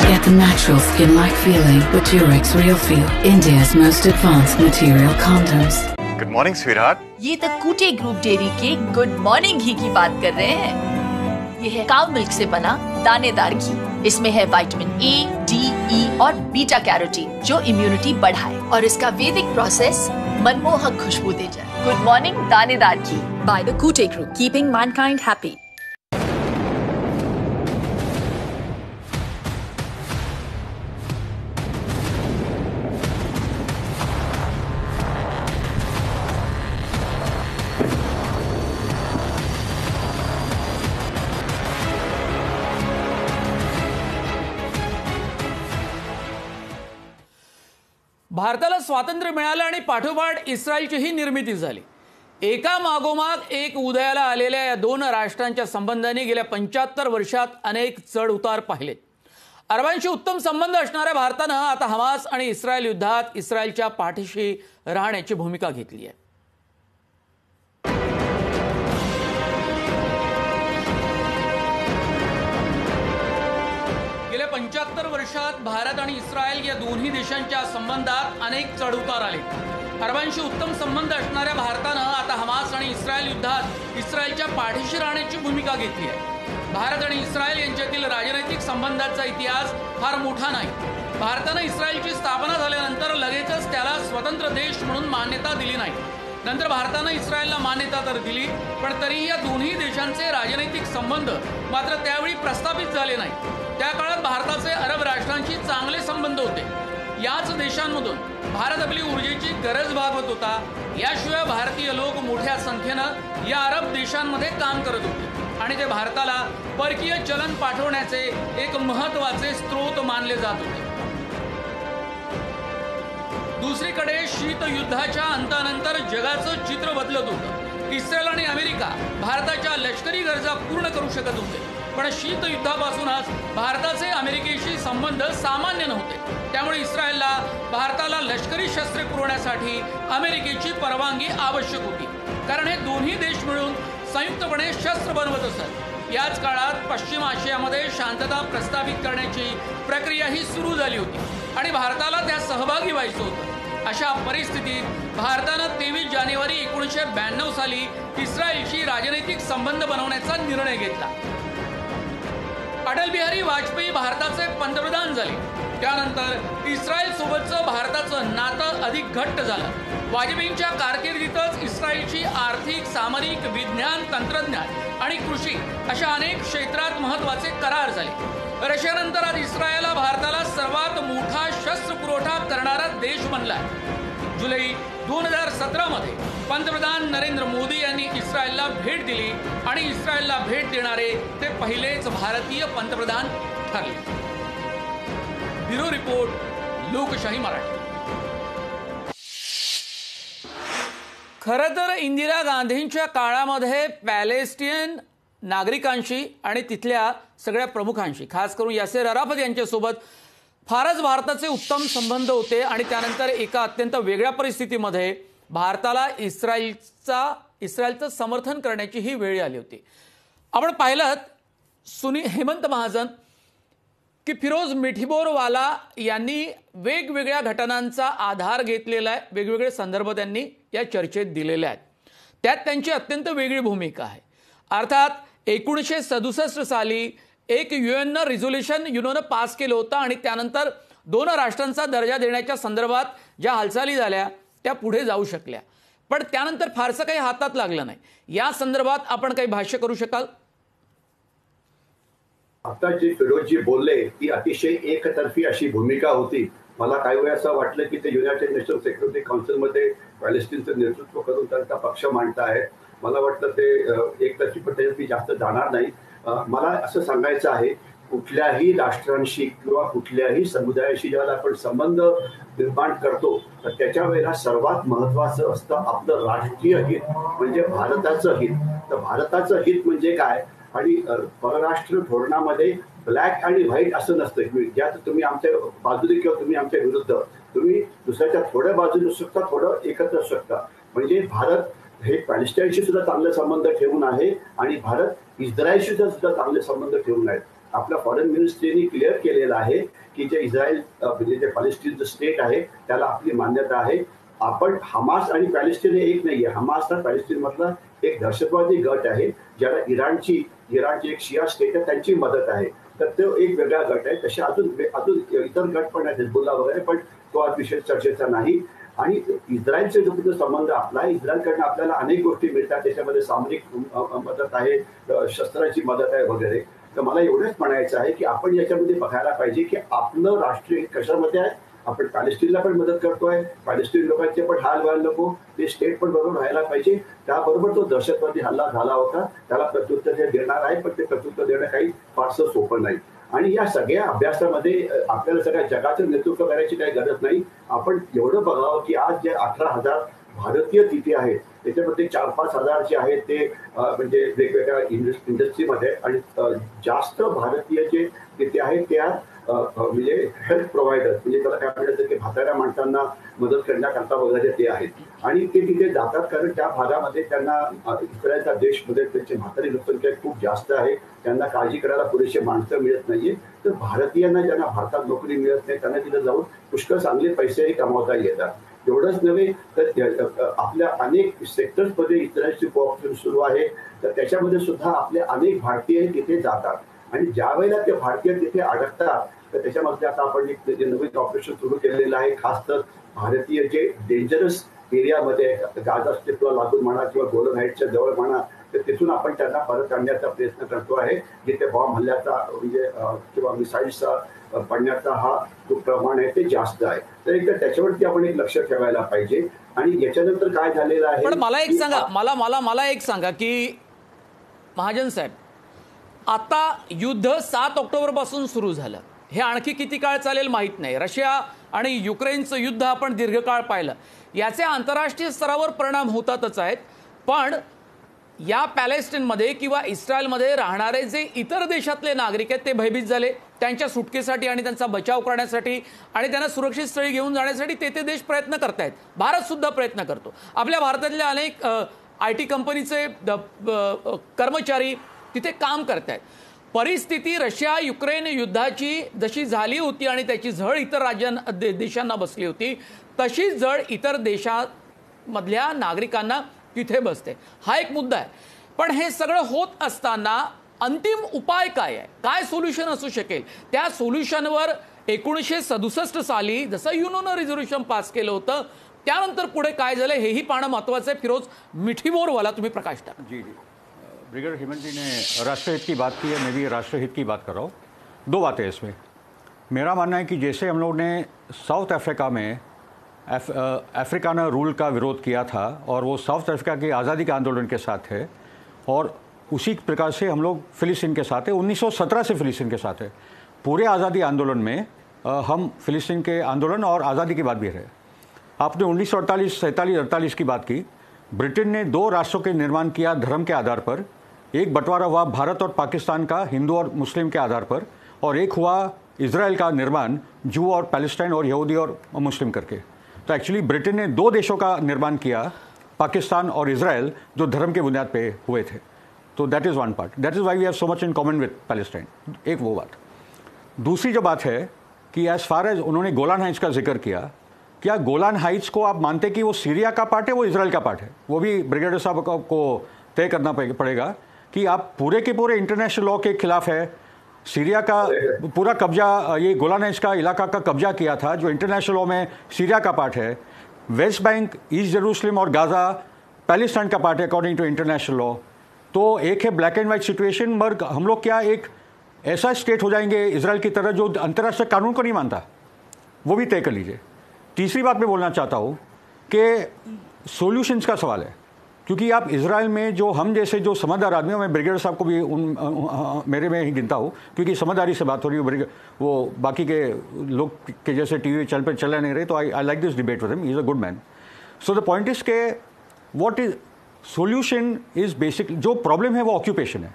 Get the natural skin-like feeling with Durex Real Feel, India's most advanced material condoms. Good morning sweetheart. ये तो कूटे ग्रुप डेयरी के गुड मॉर्निंग घी की बात कर रहे हैं. ये है काउ मिल्क से बना दानेदार घी. इसमें है विटामिन ए, डी, ई और बीटा कैरोटीन जो इम्यूनिटी बढ़ाए और इसका वैदिक प्रोसेस मनमोहक खुशबू दे जाए. गुड मॉर्निंग दानेदार घी बाय द कूटे ग्रुप, कीपिंग मैनकाइंड हैप्पी. भारताला स्वातंत्र्य मिळालं आणि पाठोपाठ इस्रायलचीही निर्मिती झाली. एका मागोमाग एक उदयाला आलेल्या या दोन राष्ट्रांच्या संबंधांनी गेल्या 75 वर्षात अनेक चढ उतार पाहिलेत. अरबांशी उत्तम संबंध असणाऱ्या भारतानं आता हमास आणि इस्रायल युद्धात इस्रायलच्या पाठीशी राहण्याची भूमिका घेतली आहे. गेल्या 75 वर्षात भारत आणि इस्रायल या दोन्ही देशांच्या संबंधात अनेक चढउतार आले. अरबांशी उत्तम संबंध असणाऱ्या भारतानं आता हमास आणि इस्रायल युद्धात इस्रायलच्या पाठीशी राहण्याची भूमिका घेतली आहे. भारत आणि इस्रायल यांच्यातील राजनैतिक संबंधाचा इतिहास फार मोठा नाही. भारतानं इस्रायलची स्थापना झाल्यानंतर लगेचच त्याला स्वतंत्र देश म्हणून मान्यता दिली नाही. नंतर भारतानं इस्रायलला मान्यता तर दिली, पण तरीही या दोन्ही देशांचे राजनैतिक संबंध मात्र त्यावेळी प्रस्थापित झाले नाही. त्या काळात भारताचे अरब राष्ट्रांशी चांगले संबंध होते. याच देशांमधून भारत आपली ऊर्जेची गरज भागवत होता. याशिवाय भारतीय लोक मोठ्या संख्येनं या अरब देशांमध्ये काम करत होते आणि ते भारताला परकीय चलन पाठवण्याचे एक महत्त्वाचे स्रोत मानले जात होते. दुसरीकडे शीतयुद्धाच्या अंतानंतर जगाचं चित्र बदलत होतं. इस्रायल आणि अमेरिका भारताच्या लष्करी गरजा पूर्ण करू शकत होते, पण शीतयुद्धापासूनच भारताचे अमेरिकेशी संबंध सामान्य नव्हते. त्यामुळे इस्रायलला भारताला लष्करी शस्त्रे पुरवण्यासाठी अमेरिकेची परवानगी आवश्यक होती, कारण हे दोन्ही देश मिळून संयुक्तपणे शस्त्र बनवत असत. याच काळात पश्चिम आशियामध्ये शांतता प्रस्थापित करण्याची प्रक्रिया ही सुरू झाली होती आणि भारताला त्यात सहभागी व्हायचं होतं. अशा परिस्थितीत भारतानं 23 जानेवारी 1992 साली इस्रायलशी राजनैतिक संबंध बनवण्याचा निर्णय घेतला. अटल बिहारी वाजपेयी भारताचे पंतप्रधान झाले. त्यानंतर इस्रायल सोबतचं भारताचं नातं अधिक घट्ट झालं. वाजपेयींच्या कारकिर्दीतच इस्रायलची आर्थिक, सामरिक, विज्ञान, तंत्रज्ञान आणि कृषी अशा अनेक क्षेत्रात महत्त्वाचे करार झाले. रशियानंतर आज इस्रायल हा भारताला सर्वात मोठा शस्त्र पुरवठा करणारा देश बनला. जुलै 2017 मध्ये पंतप्रधान नरेंद्र मोदी यांनी इस्रायलला भेट दिली आणि इस्रायलला भेट देणारे ते पहिलेच भारतीय पंतप्रधान ठरले. ब्युरो रिपोर्ट, लोकशाही मराठी. खरं तर इंदिरा गांधींच्या काळामध्ये पॅलेस्टियन नागरिकांशी आणि तिथल्या सगळ्या प्रमुखांशी, खास करून यासेर अराफत यांच्यासोबत फारच भारताचे उत्तम संबंध होते आणि त्यानंतर एका अत्यंत वेगळ्या परिस्थितीमध्ये भारताला इस्रायलचं समर्थन करण्याची ही वेळ आली होती. आपण पाहिलं हेमंत महाजन की फिरोज मिठीबोरवाला यांनी वेगवेगळ्या घटनांचा आधार घेतलेला आहे. वेगवेगळे संदर्भ त्यांनी या चर्चेत दिलेले आहेत. त्यात त्यांची अत्यंत वेगळी भूमिका आहे. अर्थात 1967 साली एक युएननं रिझोल्युशन युनोनं पास केलं होतं आणि त्यानंतर 2 राष्ट्रांचा दर्जा देण्याच्या संदर्भात ज्या हालचाली झाल्या त्या पुढे जाऊ शकल्या, पण त्यानंतर फारसं काही हातात लागलं नाही. या संदर्भात आपण काही भाष्य करू शकाल? आता जे फिरोजजी बोलले ती अतिशय एकतर्फी अशी भूमिका होती. मला काही वेळा असं वाटलं की ते युनायटेड नेशन सिक्युरिटी काउन्सिलमध्ये पॅलेस्टिनचं नेतृत्व करून त्यांचा पक्ष मांडतायत. मला वाटलं ते एकतर्फी पण त्याच्यात जास्त जाणार नाही. मला असं सांगायचं आहे, कुठल्याही राष्ट्रांशी किंवा कुठल्याही समुदायाशी जेव्हा आपण संबंध निर्माण करतो तर त्याच्या वेळेला सर्वात महत्वाचं असतं आपलं राष्ट्रीय हित, म्हणजे भारताचं हित. तर भारताचं हित म्हणजे काय, आणि परराष्ट्र धोरणामध्ये ब्लॅक आणि व्हाईट असं नसतं की ज्यात तुम्ही आमच्या बाजूने किंवा तुम्ही आमच्या विरुद्ध, तुम्ही दुसऱ्याच्या थोड्या बाजूने असू शकता, थोडं एकत्र असू शकता. म्हणजे भारत हे पॅलेस्टाईनशी सुद्धा चांगले संबंध ठेवून आहे आणि भारत इस्रायलशी सुद्धा चांगले संबंध ठेवून आहेत. आपल्या फॉरेन मिनिस्ट्रीने क्लिअर केलेलं आहे की जे इस्रायल म्हणजे जे पॅलेस्टीनचं स्टेट आहे त्याला आपली मान्यता आहे. आपण हमास आणि पॅलेस्टीन हे एक नाहीये. हमास हा पॅलेस्टीनमधला एक दहशतवादी गट आहे ज्याला इराणची एक शिया स्टेट आहे त्यांची मदत आहे. तर तो एक वेगळा गट आहे. तसे अजून इतर गट पण आहेत, हिजबुल्ला वगैरे, पण तो आज विशेष चर्चेचा नाही. आणि इस्रायलचे जो संबंध आपला आहे, इस्रायलकडनं आपल्याला अनेक गोष्टी मिळतात. त्याच्यामध्ये सामरिक मदत आहे, शस्त्राची मदत आहे वगैरे. तर मला एवढंच म्हणायचं आहे की आपण याच्यामध्ये बघायला पाहिजे की आपलं राष्ट्रीय कशामध्ये आहे. आपण पॅलेस्टीनला पण मदत करतोय, पॅलेस्टीन लोकांचे पण हाल व्हायला नको, ते स्टेट पण बरोबर राहायला पाहिजे. त्याबरोबर तो दहशतवादी हल्ला झाला होता त्याला प्रत्युत्तर हे देणार आहे, पण ते प्रत्युत्तर देणं काही फारसं सोपं नाही. आणि या सगळ्या अभ्यासामध्ये आपल्याला सगळ्या जगाचं नेतृत्व करायची काही गरज नाही. आपण एवढं बघावं की आज जे 18,000 भारतीय तिथे आहेत त्याच्यामध्ये 4-5 हजार जे आहेत ते म्हणजे वेगवेगळ्या इंडस्ट्रीमध्ये, आणि जास्त भारतीय जे तिथे आहेत त्या म्हणजे हेल्थ प्रोव्हायडर, म्हणजे त्याला काय म्हणायचं की म्हाताऱ्या माणसांना मदत करण्याकरता वगैरे ते आहेत. आणि ते तिथे जातात कारण त्या भागामध्ये त्यांना इस्रायलच्या देशमध्ये त्यांची म्हातारी लोकसंख्या खूप जास्त आहे, त्यांना काळजी करायला पुरेसे माणसं मिळत नाहीये. तर भारतीयांना ज्यांना भारतात नोकरी मिळत नाही त्यांना तिथे जाऊन पुष्कळ चांगले पैसेही कमावता येतात. एवढंच नव्हे तर आपल्या अनेक सेक्टर्समध्ये इस्रायलची कोऑपरेशन सुरू आहे. तर त्याच्यामध्ये सुद्धा आपले अनेक भारतीय तिथे जातात आणि ज्या वेळेला ते भारतीय तिथे अडकतात तर त्याच्यामध्ये आता आपण जे नवीन ऑपरेशन सुरू केलेलं आहे, खास तर भारतीय जे डेंजरस एरियामध्ये गाझा स्ट्रिपला लागून म्हणा किंवा गोलन हाईटच्या जवळ म्हणा, तर तिथून आपण त्यांना परत आणण्याचा प्रयत्न करतो आहे, जिथे बॉम्ब हल्ल्याचा म्हणजे किंवा मिसाईल्सचा पडण्याचा हा जो प्रमाण आहे ते जास्त आहे. तर एकदा त्याच्यावरती आपण एक लक्ष ठेवायला पाहिजे. आणि याच्यानंतर काय झालेलं आहे, पण मला एक सांगा, मला एक सांगा की महाजन साहेब, आता युद्ध 7 ऑक्टोबर पासून सुरू झालं, हे आणखी किती काळ चालेल माहीत नाही. रशिया आणि युक्रेनचं युद्ध आपण दीर्घकाळ पाहिलं, याचे आंतरराष्ट्रीय स्तरावर परिणाम होतातच आहेत. पण या पॅलेस्टाईनमध्ये किंवा इस्रायलमध्ये राहणारे जे इतर देशातले नागरिक आहेत ते भयभीत झाले. त्यांच्या सुटकेसाठी आणि त्यांचा बचाव करण्यासाठी आणि त्यांना सुरक्षित स्थळी घेऊन जाण्यासाठी ते देश प्रयत्न करतायत. भारत सुद्धा प्रयत्न करतो. आपल्या भारतातल्या अनेक IT कंपनीचे कर्मचारी तिथे काम करतायत. परिस्थिती रशिया युक्रेन युद्धाची जशी झाली होती आणि त्याची झळ इतर देशांना बसली होती, तशीच झळ इतर देशांमधल्या नागरिकांना तिथे बसते. हा एक मुद्दा आहे. पण हे सगळं होत असताना अंतिम उपाय काय आहे, काय सोल्युशन असू शकेल? त्या सोल्युशनवर 1967 साली जसं युनोनं रिझोल्युशन पास केलं होतं, त्यानंतर पुढे काय झालं हेही पाहणं महत्वाचं आहे. फिरोज मिठीमोरवाला, तुम्ही प्रकाश टाका. जी जी, ब्रिगेडियर हेमंत जी ने राष्ट्रहित की बात की है, मैं भी राष्ट्रहित की बात कर रहा हूँ. 2 बातें इसमें. मेरा मानना है कि जैसे हम लोग ने साउथ अफ्रीका में अफ्रीकाना रूल का विरोध किया था और वो साउथ अफ्रीका के आज़ादी के आंदोलन के साथ है, और उसी प्रकार से हम लोग फ़िलिस्तीन के साथ है. 1917 से फ़िलिस्तीन के साथ है. पूरे आज़ादी आंदोलन में हम फ़िलिस्तीन के आंदोलन और आज़ादी की बात भी रहे. आपने 1948, 47, 48 की बात की. ब्रिटेन ने 2 राष्ट्रों के निर्माण किया धर्म के आधार पर. एक बंटवारा हुआ भारत और पाकिस्तान का हिंदू और मुस्लिम के आधार पर, और एक हुआ इजराइल का निर्माण जू और पैलेस्टाइन और यहूदी और मुस्लिम करके. तो एक्चुअली ब्रिटेन ने 2 देशों का निर्माण किया, पाकिस्तान और इजराइल, जो धर्म के बुनियाद पे हुए थे. तो that is one part. That is why we have so much in common with Palestine. एक वो बात. दूसरी जो बात है कि एज फार एज उन्होंने गोलान हाइट्स का जिक्र किया, क्या गोलान हाइट्स को आप मानते कि वो सीरिया का पार्ट है, वो इजराइल का पार्ट है? वो भी ब्रिगेडियर साहब को तय करना पड़ेगा कि आप पूरे के पूरे इंटरनेशनल लॉ के खिलाफ है, सीरिया का पूरा कब्जा, ये गोलान हिल्स का इलाका का कब्जा किया था जो इंटरनेशनल लॉ में सीरिया का पार्ट है। वेस्ट बैंक, ईस्ट जेरूसलम और गाजा पैलेस्टाइन का पार्ट है अकॉर्डिंग टू इंटरनेशनल लॉ। तो एक है ब्लैक एंड वाइट सिचुएशन, मगर हम लोग क्या एक ऐसा स्टेट हो जाएंगे इजराइल की तरह जो अंतर्राष्ट्रीय कानून को नहीं मानता, वो भी तय कर लीजिए। तीसरी बात मैं बोलना चाहता हूँ कि सॉल्यूशंस का सवाल है, क्योंकि आप इजराइल में जो हम जैसे जो समझदार आदमी, मैं ब्रिगेडियर साहब को भी मेरे में ही गिनता हूँ, क्योंकि समझदारी से बात हो रही है, वो बाकी के लोग के जैसे टीवी चल पर चला नहीं रहे, तो I like this debate with him, he is a good man. So the point is के what is solution is basic, जो प्रॉब्लम है वो ऑक्यूपेशन है।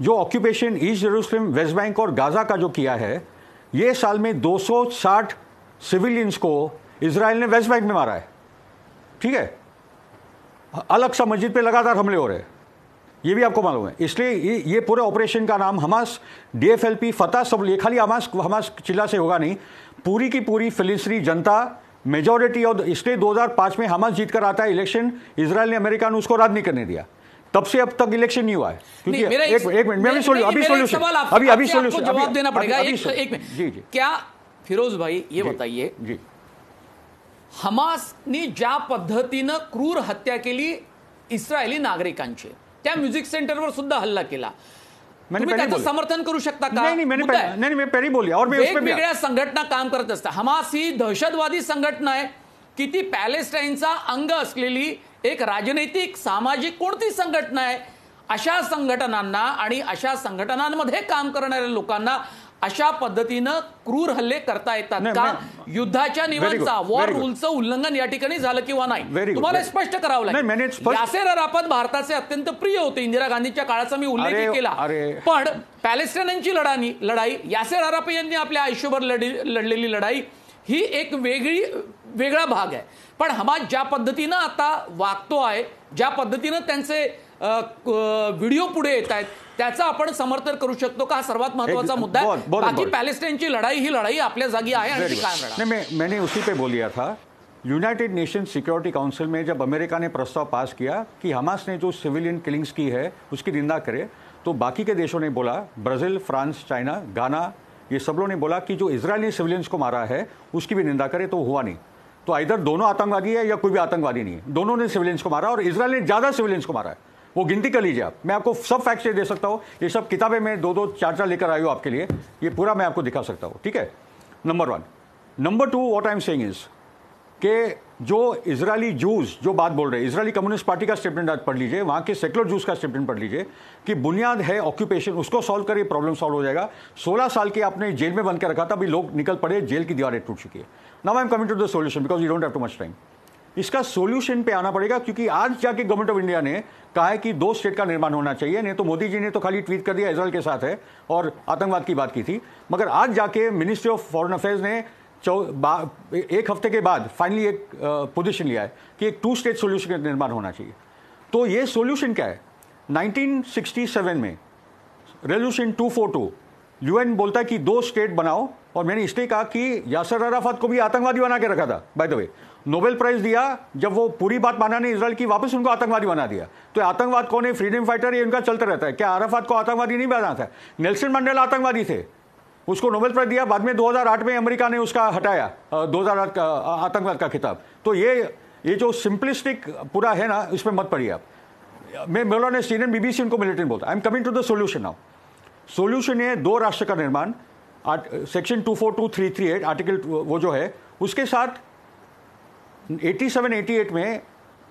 जो occupation East Jerusalem, West Bank और गाजा का जो किया है, ये साल में 260 सिविलियंस को इजराइल ने वेस्ट बैंक में मारा है, ठीक है। अलग सा मस्जिद पे लगातार हमले हो रहे हैं, ये भी आपको मालूम है। इसलिए ये पूरे ऑपरेशन का नाम हमास, DFLP, फतह, सब ये खाली हमास चिल्ला से होगा नहीं, पूरी की पूरी फिलिस्तीनी जनता मेजॉरिटी। और इसलिए 2005 में हमास जीत कर आता है इलेक्शन, इजराइल ने, अमेरिका ने उसको रद्द नहीं करने दिया, तब से अब तक इलेक्शन नहीं हुआ है। क्योंकि एक मिनट में अभी सोल्यूशन जवाब देना पड़ेगा। एक मिनट जी जी, क्या फिरोज भाई ये बताइए, जी हमासनी ज्या पद्धतीनं क्रूर हत्या केली इस्रायली नागरिकांची, त्या म्युझिक सेंटरवर सुद्धा हल्ला केला, तुम्ही त्याचं समर्थन करू शकता का? नहीं, मैं पहले बोल दिया। और वेगवेगळ्या संघटना काम करत असतात। हमास ही दहशतवादी संघटना आहे की ती पॅलेस्टाईनचा अंग असलेली एक राजनैतिक सामाजिक कोणती संघटना आहे? अशा संघटनांना आणि अशा संघटनांमध्ये काम करणाऱ्या लोकांना अशा पद्धतीनं क्रूर हल्ले करता येतात का? युद्धाच्या नियमांचा, वॉर रूलचं उल्लंघन या ठिकाणी झालं किंवा नाही, तुम्हाला स्पष्ट करावं लागेल। यासेर अराफत भारताचे अत्यंत प्रिय होते, इंदिरा गांधीच्या काळाचा मी उल्लेख केला, पण पॅलेस्टाईनची लढाई, यासेर अराफत यांनी आपल्या आयुष्यभर लढलेली लढाई ही एक वेगळा भाग आहे। पण हमास ज्या पद्धतीनं आता वागतो आहे, ज्या पद्धतीनं त्यांचे व्हिडिओ पुढे येत आहेत, त्याचं आपण समर्थन करू शकतो का? हा सर्वात महत्वाचा मुद्दा आहे। बाकी पॅलेस्टाईनची लढाई ही लढाई आपल्या जागी आहे आणि ती कायम राहणार। मैंने उसी पे बोल दिया था। यूनाइटेड नेशंस सिक्योरिटी काउंसिल में जब अमेरिका ने प्रस्ताव पास किया कि हमास ने जो सिविलियन किलिंग्स की है उसकी निंदा करे, तो बाकी के देशों ने बोला, ब्राजील, फ्रांस, चाइना, गाना, ये सब लोगों ने बोला कि जो इजराइल ने सिविलियंस को मारा है उसकी भी निंदा करे, तो हुआ नहीं। तो इधर दोनों आतंकवादी है या कोई भी आतंकवादी नहीं है, दोनों ने सिविलियंस को मारा और इजराइल ने ज़्यादा सिविलियंस को मारा है। वो गिनती कर लीजिए आप, मैं आपको सब फैक्ट्स दे सकता हूँ, ये सब किताबें मैं 2-2, 4-4 लेकर आई हूँ आपके लिए, ये पूरा मैं आपको दिखा सकता हूँ, ठीक है। Number 1। Number 2, what I am saying is कि जो इजरायली जूस जो बात बोल रहे हैं, इजरायली कम्युनिस्ट पार्टी का स्टेटमेंट आज पढ़ लीजिए, वहाँ के सेकुलर जूस का स्टेटमेंट पढ़ लीजिए कि बुनियाद है ऑक्यूपेशन, उसको सॉल्व करिए, प्रॉब्लम सॉल्व हो जाएगा। 16 साल के आपने जेल में बंद कर रखा था, अभी लोग निकल पड़े, जेल की दीवारें टूट चुकी है। Now I am coming to the solution because you don't have too much time. इसका सॉल्यूशन पे आना पड़ेगा, क्योंकि आज जाके गवर्नमेंट ऑफ इंडिया ने कहा है कि 2 स्टेट का निर्माण होना चाहिए, नहीं तो मोदी जी ने तो खाली ट्वीट कर दिया इजराइल के साथ है और आतंकवाद की बात की थी, मगर आज जाके मिनिस्ट्री ऑफ फॉरेन अफेयर्स ने 1 हफ्ते के बाद फाइनली एक पोजीशन लिया है कि एक 2 स्टेट सॉल्यूशन का निर्माण होना चाहिए। तो ये सॉल्यूशन क्या है? 1967 में रेजोल्यूशन 242 यूएन बोलता है कि 2 स्टेट बनाओ, और मैंने इसलिए कहा कि यासर अराफत को भी आतंकवादी बना के रखा था, by the way Nobel prize दिया, जब वो पूरी बात माना नहीं इजराइल की, वापस उनको आतंकवादी बना दिया। तो आतंकवाद कौन है? फ्रीडम फाइटर, ये उनका चलता रहता है। क्या अराफत को आतंकवादी नहीं बनाना था? नेल्सन मंडेला आतंकवादी थे, उसको नोबेल प्राइज दिया, बाद में 2008 में अमेरिका ने उसका हटाया 2008 का आतंकवाद का खिताब। तो ये जो सिंपलिस्टिक पूरा है ना, इसमें मत पड़िए आप। मैं बोला ने CNN BBC उनको मिलिटेंट बोलता। I am coming to the solution now. Solution है 2 राष्ट्र का निर्माण, सेक्शन 242, 338 आर्टिकल वो जो है, उसके साथ 87-88 में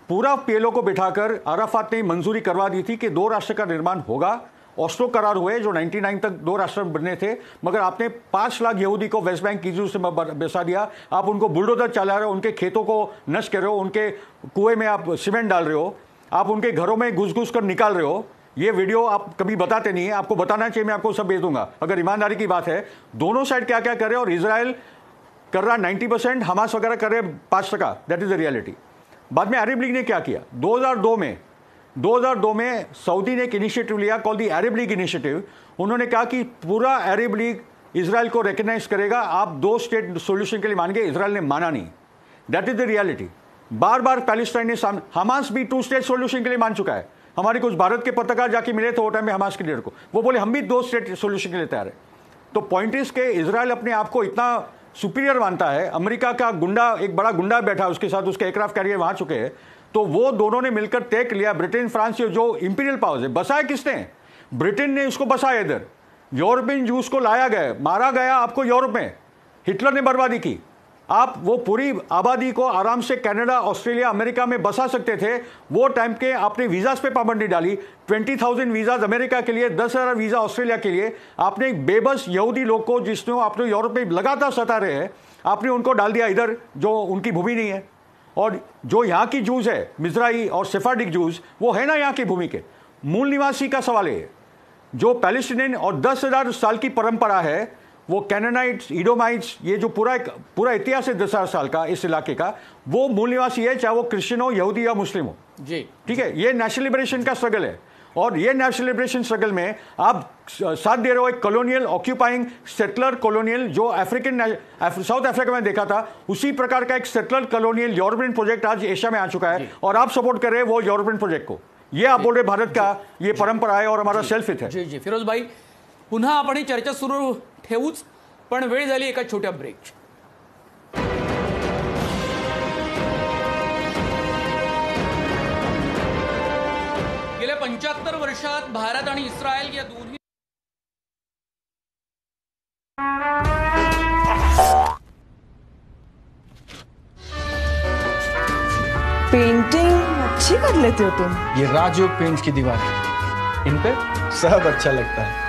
पूरा PLO को बिठाकर अराफात ने मंजूरी करवा दी थी कि 2 राष्ट्र का निर्माण होगा। ऑस्लो करार हुए जो 99 तक 2 राष्ट्र बनने थे, मगर आपने 5 लाख यहूदी को वेस्ट बैंक की से बसा दिया। आप उनको बुलडोजर चला रहे हो, उनके खेतों को नष्ट कर रहे हो, उनके कुएं में आप सीमेंट डाल रहे हो, आप उनके घरों में घुस कर निकाल रहे हो। ये वीडियो आप कभी बताते नहीं है, आपको बताना चाहिए, मैं आपको सब भेज दूंगा अगर ईमानदारी की बात है। दोनों साइड क्या क्या कर रहे हैं, और इजराइल कर रहा 90%, हमास वगैरह कर रहे 5%, दैट इज द रियलिटी। बाद में अरब लीग ने क्या किया? 2002 में सऊदी ने एक इनिशिएटिव लिया कॉल दी अरब लीग इनिशिएटिव। उन्होंने कहा कि पूरा अरब लीग इजराइल को रिकॉग्नाइज करेगा, आप 2 स्टेट सॉल्यूशन के लिए मान गए। इजराइल ने माना नहीं, that is the reality. Bar bar Palestine ने हमास भी 2 स्टेट सॉल्यूशन के लिए मान चुका है, हमारे कुछ भारत के पत्रकार जाके मिले थे वो टाइम में हमास के लीडर को, वो बोले हम भी 2 स्टेट सोल्यूशन के लिए तैयार है। तो पॉइंट इज के इजराइल अपने आप को इतना सुपीरियर मानता है, अमेरिका का गुंडा, एक बड़ा गुंडा बैठा उसके साथ, उसके एयरक्राफ्ट कैरियर वहां चुके हैं, तो वो दोनों ने मिलकर तय लिया, ब्रिटेन फ्रांस जो इंपीरियल पावर्स है, बसाया किसने? ब्रिटेन ने उसको बसाया इधर, यूरोपियन जूस को लाया गया, मारा गया आपको यूरोप में, हिटलर ने बर्बादी की। आप वो पूरी आबादी को आराम से कनाडा, ऑस्ट्रेलिया, अमेरिका में बसा सकते थे, वो टाइम के आपने वीजास पे पाबंदी डाली, 20,000 वीजाज अमेरिका के लिए, 10,000 वीजा ऑस्ट्रेलिया के लिए। आपने एक बेबस यहूदी लोग को जिसने आपने यूरोप में लगातार सता रहे हैं, आपने उनको डाल दिया इधर जो उनकी भूमि नहीं है। और जो यहाँ की जूस है, मिज़राई और सेफार्डिक जूस, वो है ना यहाँ की भूमि के मूल निवासी का सवाल है। जो पैलेस्टीनियन और 10,000 साल की परंपरा है, वो कैनानाइट्स, इडोमाइट्स, ये जो पूरा इतिहास है 10,000 साल का इस इलाके का, वो मूल निवासी है, चाहे वो क्रिश्चियन हो, यहूदी या मुस्लिम हो जी। ठीक है, ये नेशनल लिबरेशन का स्ट्रगल है। और ये नेशनल लिबरेशन स्ट्रगल में आप साथ दे रहे हो एक कॉलोनियल, ऑक्यूपाइंग, सेटलर कॉलोनियल, जो साउथ अफ्रीका में देखा था, उसी प्रकार का एक सेटलर कॉलोनियल यूरोपियन प्रोजेक्ट आज एशिया में आ चुका है, और आप सपोर्ट कर रहे हैं वो यूरोपियन प्रोजेक्ट को। ये आप बोल रहे भारत का ये परंपरा है और हमारा सेल्फ हित है। जी जी फिरोज भाई, पुन्हा आपण ही चर्चा सुरू ठेवूच, पण वेळ झाली एका छोट्या ब्रेकची। गेल्या 75 वर्षात भारत आणि इस्रायल या दोन्ही पेंटिंग अच्छी कर लेते हो तुम। ये राजयोग पेंट्स की दीवार है, इन पे सब अच्छा लगता है।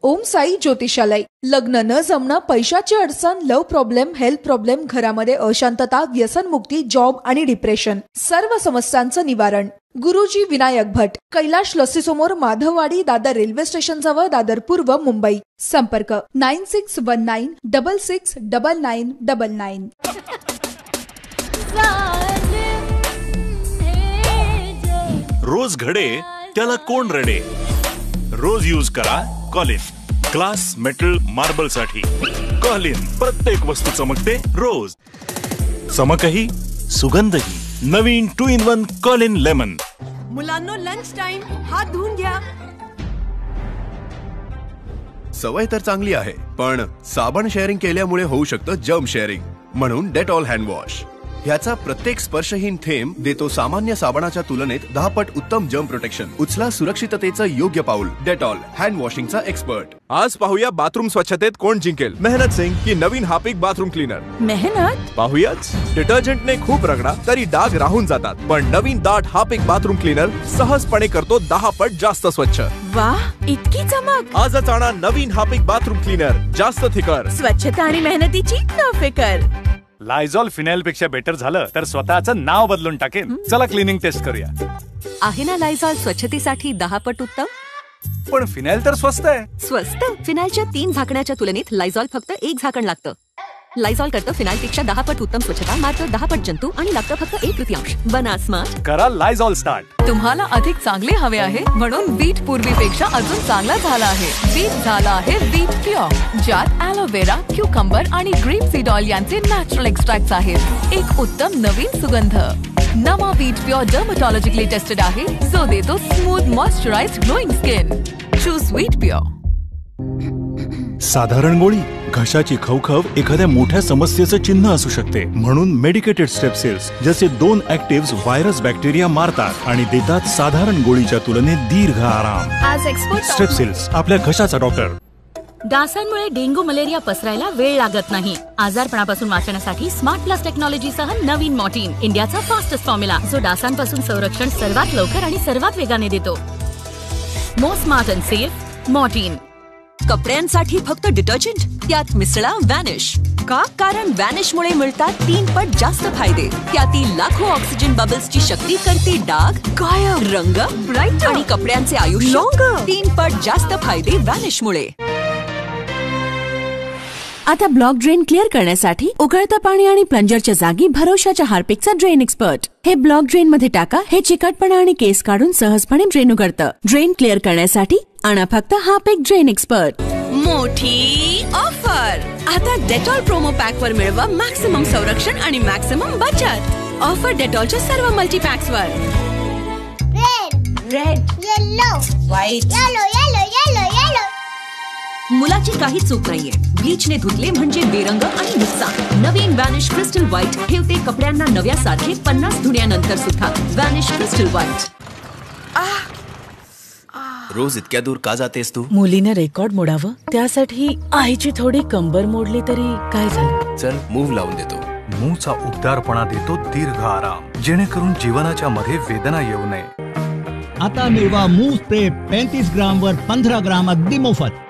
ओम साई ज्योतिषालय। लग्न न जमणं, पैशाची अडचण, लव प्रॉब्लेम, हेल्थ प्रॉब्लेम, घरामध्ये अशांतता, व्यसनमुक्ती, जॉब आणि डिप्रेशन, सर्व समस्यांचं निवारण। गुरुजी विनायक भट, कैलाश लस्सीसमोर, माधववाडी, दादर रेल्वे स्टेशन जवळ, दादर पूर्व, मुंबई। संपर्क 9619669999। रोज घडे त्याला कोण रडे? रोज यूज करा कॉलिन ग्लास, मेटल, मार्बल साठी। कॉलिन, प्रत्येक वस्तू चमकते रोज, चमकही सुगंधही। नवीन 2-in-1 कॉलिन लेमन। मुलांनो, लंच टाइम, हात धुवून घ्या। सवय तर चांगली आहे, पण साबण शेअरिंग केल्यामुळे होऊ शकतं जर्म शेअरिंग, म्हणून डेटॉल हँड वॉश। ह्याचा प्रत्येक स्पर्शहीन थेंब देतो सामान्य साबणाच्या तुलनेत 10 पट उत्तम जर्म प्रोटेक्शन। उचला सुरक्षिततेचं योग्य पाऊल, डेटॉल हँड वॉशिंगचा एक्सपर्ट। आज पाहूया बाथरूम स्वच्छतेत कोण जिंकेल, मेहनत सिंग की नवीन हार्पिक बाथरूम क्लीनर। मेहनत पाहूयाच। डिटर्जंटने खूप रगडा तरी डाग राहून जातात, पण नवीन दाट हार्पिक बाथरूम क्लीनर सहजपणे करतो 10 पट जास्त स्वच्छ। वाह, इतकी चमक। आजच आणा नवीन हार्पिक बाथरूम क्लीनर, जास्त थिकर, स्वच्छता आणि मेहनतीची न फिकर। लायझॉल फिनाइल पेक्षा बेटर झालं तर स्वतःचं नाव बदलून टाकेन। चला क्लिनिंग टेस्ट करूया। आहे ना लायझॉल स्वच्छतेसाठी 10 पट उत्तम। पण फिनाइल तर स्वस्त आहे। स्वस्त? फिनाइलच्या 3 झाकण्याच्या तुलनेत लायझॉल फक्त 1 झाकण लागतं। लायझॉल करतं फिनाइलपेक्षा 10 पट उत्तम स्वच्छता, मारतं 10 पट जंतू आणि लागतं फक्त 1/3। बना स्मार्ट, करा लायझॉल स्टार्ट। तुम्हाला अधिक चांगले हवे आहे म्हणून वीट पूर्वीपेक्षा अजून चांगला झाला आहे। वीट झाला आहे वीट प्युअर, ज्यात ॲलोवेरा, क्युकंबर आणि ग्रीप सीड ऑइल यांचे नॅचरल एक्स्ट्रॅक्ट्स आहेत। एक उत्तम नवीन सुगंध। नवा वीट प्युअर डर्मॅटॉलॉजिकली टेस्टेड आहे, जो देतो smooth moisturised glowing skin. Choose Veet pure. साधारण गोळी घशाची खवखव एखाद्या मोठ्या समस्येचं चिन्ह असू शकते, म्हणून मेडिकेटेड स्ट्रेप्सिल्स जसे 2 ऍक्टिव्ह्ज व्हायरस बॅक्टेरिया मारतात आणि देतात साधारण गोळीच्या तुलनेत दीर्घ आराम। आज एक्सपर्ट स्ट्रेप्सिल्स, आपल्या घशाचा डॉक्टर। डासांमुळे डेंग्यू मलेरिया पसरायला वेळ लागत नाही। आजारपणापासून वाचण्यासाठी स्मार्ट प्लस टेक्नॉलॉजीसह नवीन मॉर्टिन, इंडियाचा फास्टेस्ट फॉर्म्युला, जो डासांपासून संरक्षण सर्वात लवकर आणि सर्वात वेगाने देतो। More smart and safe Morton. कपड्यांसाठी फक्त डिटर्जंट, त्यात मिसळा व्हॅनिश। का? कारण व्हॅनिशमुळे मिळतात 3 पट जास्त फायदे। त्यातील लाखो ऑक्सिजन बबल्सची शक्ती करते डाग गायब, रंग ब्राईट आणि कपड्यांचे आयुष्य लॉंगर। 3 पट जास्त फायदे व्हॅनिशमुळे। आता ब्लॉक ड्रेन क्लिअर करण्यासाठी उकळतं पाणी आणि प्लंजरच्या जागी भरोशाच्या हार्पिकचा ड्रेन एक्सपर्ट। हे ब्लॉक ड्रेन मध्ये टाका, हे चिकटपणा आणि केस काढून सहजपणे ड्रेन उघडतं। ड्रेन क्लिअर करण्यासाठी आणा फक्त हार्पिक ड्रेन एक्सपर्ट। मोठी ऑफर, आता डेटॉल प्रोमो पॅक वर मिळवा मॅक्सिमम संरक्षण आणि मॅक्सिमम बचत। ऑफर डेटॉलच्या सर्व मल्टीपॅक्स वर। Red yellow white yellow yellow yellow yellow. मुलाची काही चूक नाहीये. ब्लीचने धुतले म्हणजे बेरंग आणि नुकसान. नवीन वॅनिश क्रिस्टल व्हाईट ठेवते कपड्यांना नव्यासारखे 50 धुण्यानंतर सुद्धा. Vanish crystal white. रोज इतक्या दूर का जातेस तू? मुलीने रेकॉर्ड मोडावं त्यासाठी आईची थोडी कंबर मोडली तरी काय झालं. चल मूव लावून देतो. मूवचा उबदारपणा देतो दीर्घ आराम, जेणेकरून जीवनाच्या मध्ये वेदना येऊ नये. आता मिळवा मूव स्प्रे 35 ग्राम वर 15 ग्राम अगदी मोफत.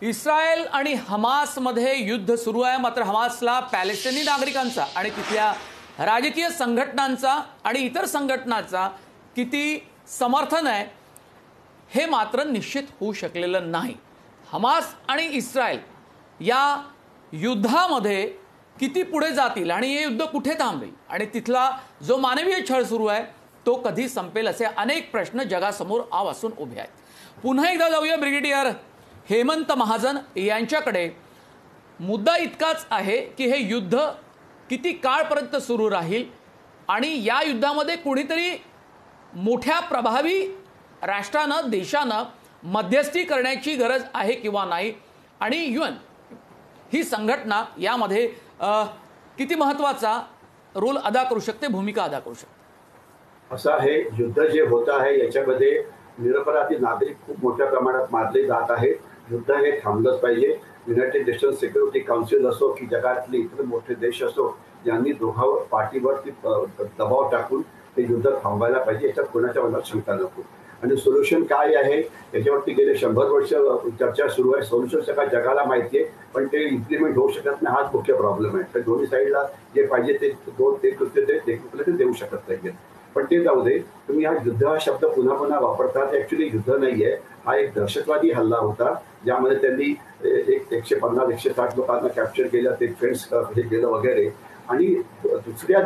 इस्रायल आणि हमासमध्ये युद्ध सुरू आहे. मात्र हमासला पॅलेस्टिनी नागरिकांचा आणि तिथल्या राजकीय संघटनांचा आणि इतर संघटनांचा किती समर्थन आहे हे मात्र निश्चित होऊ शकलेलं नाही. हमास आणि इस्रायल या युद्धामध्ये किती पुढे जातील आणि हे युद्ध कुठे थांबेल आणि तिथला जो मानवीय छळ सुरू आहे तो कधी संपेल असे अनेक प्रश्न जगासमोर आवासून उभे आहेत. पुन्हा एकदा जाऊया ब्रिगेडियर हेमंत महाजन यांच्याकडे. मुद्दा इतकाच आहे की हे युद्ध किती काळपर्यंत सुरू राहील आणि या युद्धामध्ये कोणीतरी मोठ्या प्रभावी राष्ट्रानं देशानं मध्यस्थी करण्याची गरज आहे किंवा नाही आणि UN ही संघटना यामध्ये किती महत्त्वाचा रोल अदा करू शकते, भूमिका अदा करू शकते. असं आहे, युद्ध जे होत आहे याच्यामध्ये निरपराधी नागरिक खूप मोठ्या प्रमाणात मारले जात आहेत. युद्ध हे थांबलंच पाहिजे. युनायटेड नेशन्स सिक्युरिटी काउन्सिल असो की जगातले इतर मोठे देश असो यांनी दोघांवर पाठीवरती दबाव टाकून ते युद्ध थांबवायला पाहिजे. याच्यात कोणाच्या मनात शंका नको. आणि सोल्युशन काय आहे याच्यावरती गेले 100 वर्ष चर्चा सुरू आहे. सोल्युशन सगळ्या जगाला माहिती आहे पण ते इम्प्लिमेंट होऊ शकत नाही. हाच मुख्य प्रॉब्लेम आहे. तर दोन्ही साईडला जे पाहिजे ते ते देऊ शकत नाही. पण ते जाऊ दे. तुम्ही हा युद्ध हा शब्द पुन्हा पुन्हा वापरतात. ऍक्च्युली युद्ध नाहीये, हा एक दहशतवादी हल्ला होता ज्यामध्ये त्यांनी 150-160 लोकांना कॅप्चर केलं, ते फ्रेंड्स हे केलं वगैरे. आणि दुसऱ्या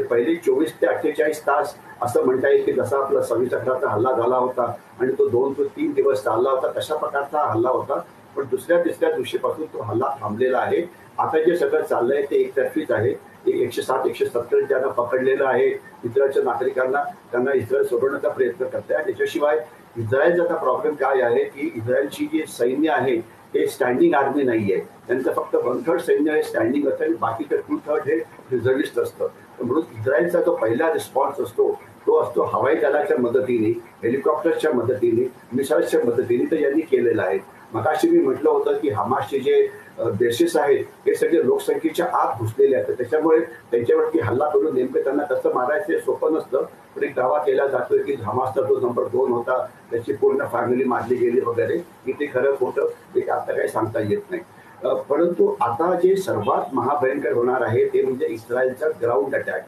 पहिले 24 ते 48 तास असं म्हणता येईल की जसा आपला 26 अकराचा हल्ला झाला होता आणि तो 2 ते 3 दिवस चालला होता तशा प्रकारचा हल्ला होता. पण दुसऱ्या तिसऱ्या दिवशीपासून तो हल्ला थांबलेला आहे. आता जे सगळं चाललंय ते एकतर्फीच आहे. 160-170 ज्यांना पकडलेलं आहे इस्रायलच्या नागरिकांना, त्यांना इस्रायल सोडवण्याचा प्रयत्न करते. आणि त्याच्याशिवाय इस्रायलचा प्रॉब्लेम काय आहे की इस्रायलची जी सैन्य आहे हे स्टँडिंग आर्मी नाही आहे. त्यांचं फक्त 1/3 सैन्य हे स्टँडिंग असतं आणि बाकीचं 2/3 हे रिझर्विस्ट असतं. म्हणून इस्रायलचा जो पहिला रिस्पॉन्स असतो तो असतो हवाई दलाच्या मदतीने, हेलिकॉप्टर्सच्या मदतीने, मिसाईल्सच्या मदतीने. तर यांनी केलेलं आहे. मगाशी मी म्हटलं होतं की हमासचे जे बेसिस आहेत हे सगळे लोकसंख्येच्या आत घुसलेले आहेत. त्याच्यामुळे त्यांच्यावरती हल्ला करून नेमकं त्यांना कसं मारायचं हे सोपं नसतं. पण एक दावा केला जातोय की हमासचा जो नंबर 2 होता त्याची पूर्ण फॅमिली मारली गेली वगैरे. की ते खरं खोटं ते आता काही सांगता येत नाही. परंतु आता जे सर्वात महाभयंकर होणार आहे ते म्हणजे इस्रायलचा ग्राउंड अटॅक.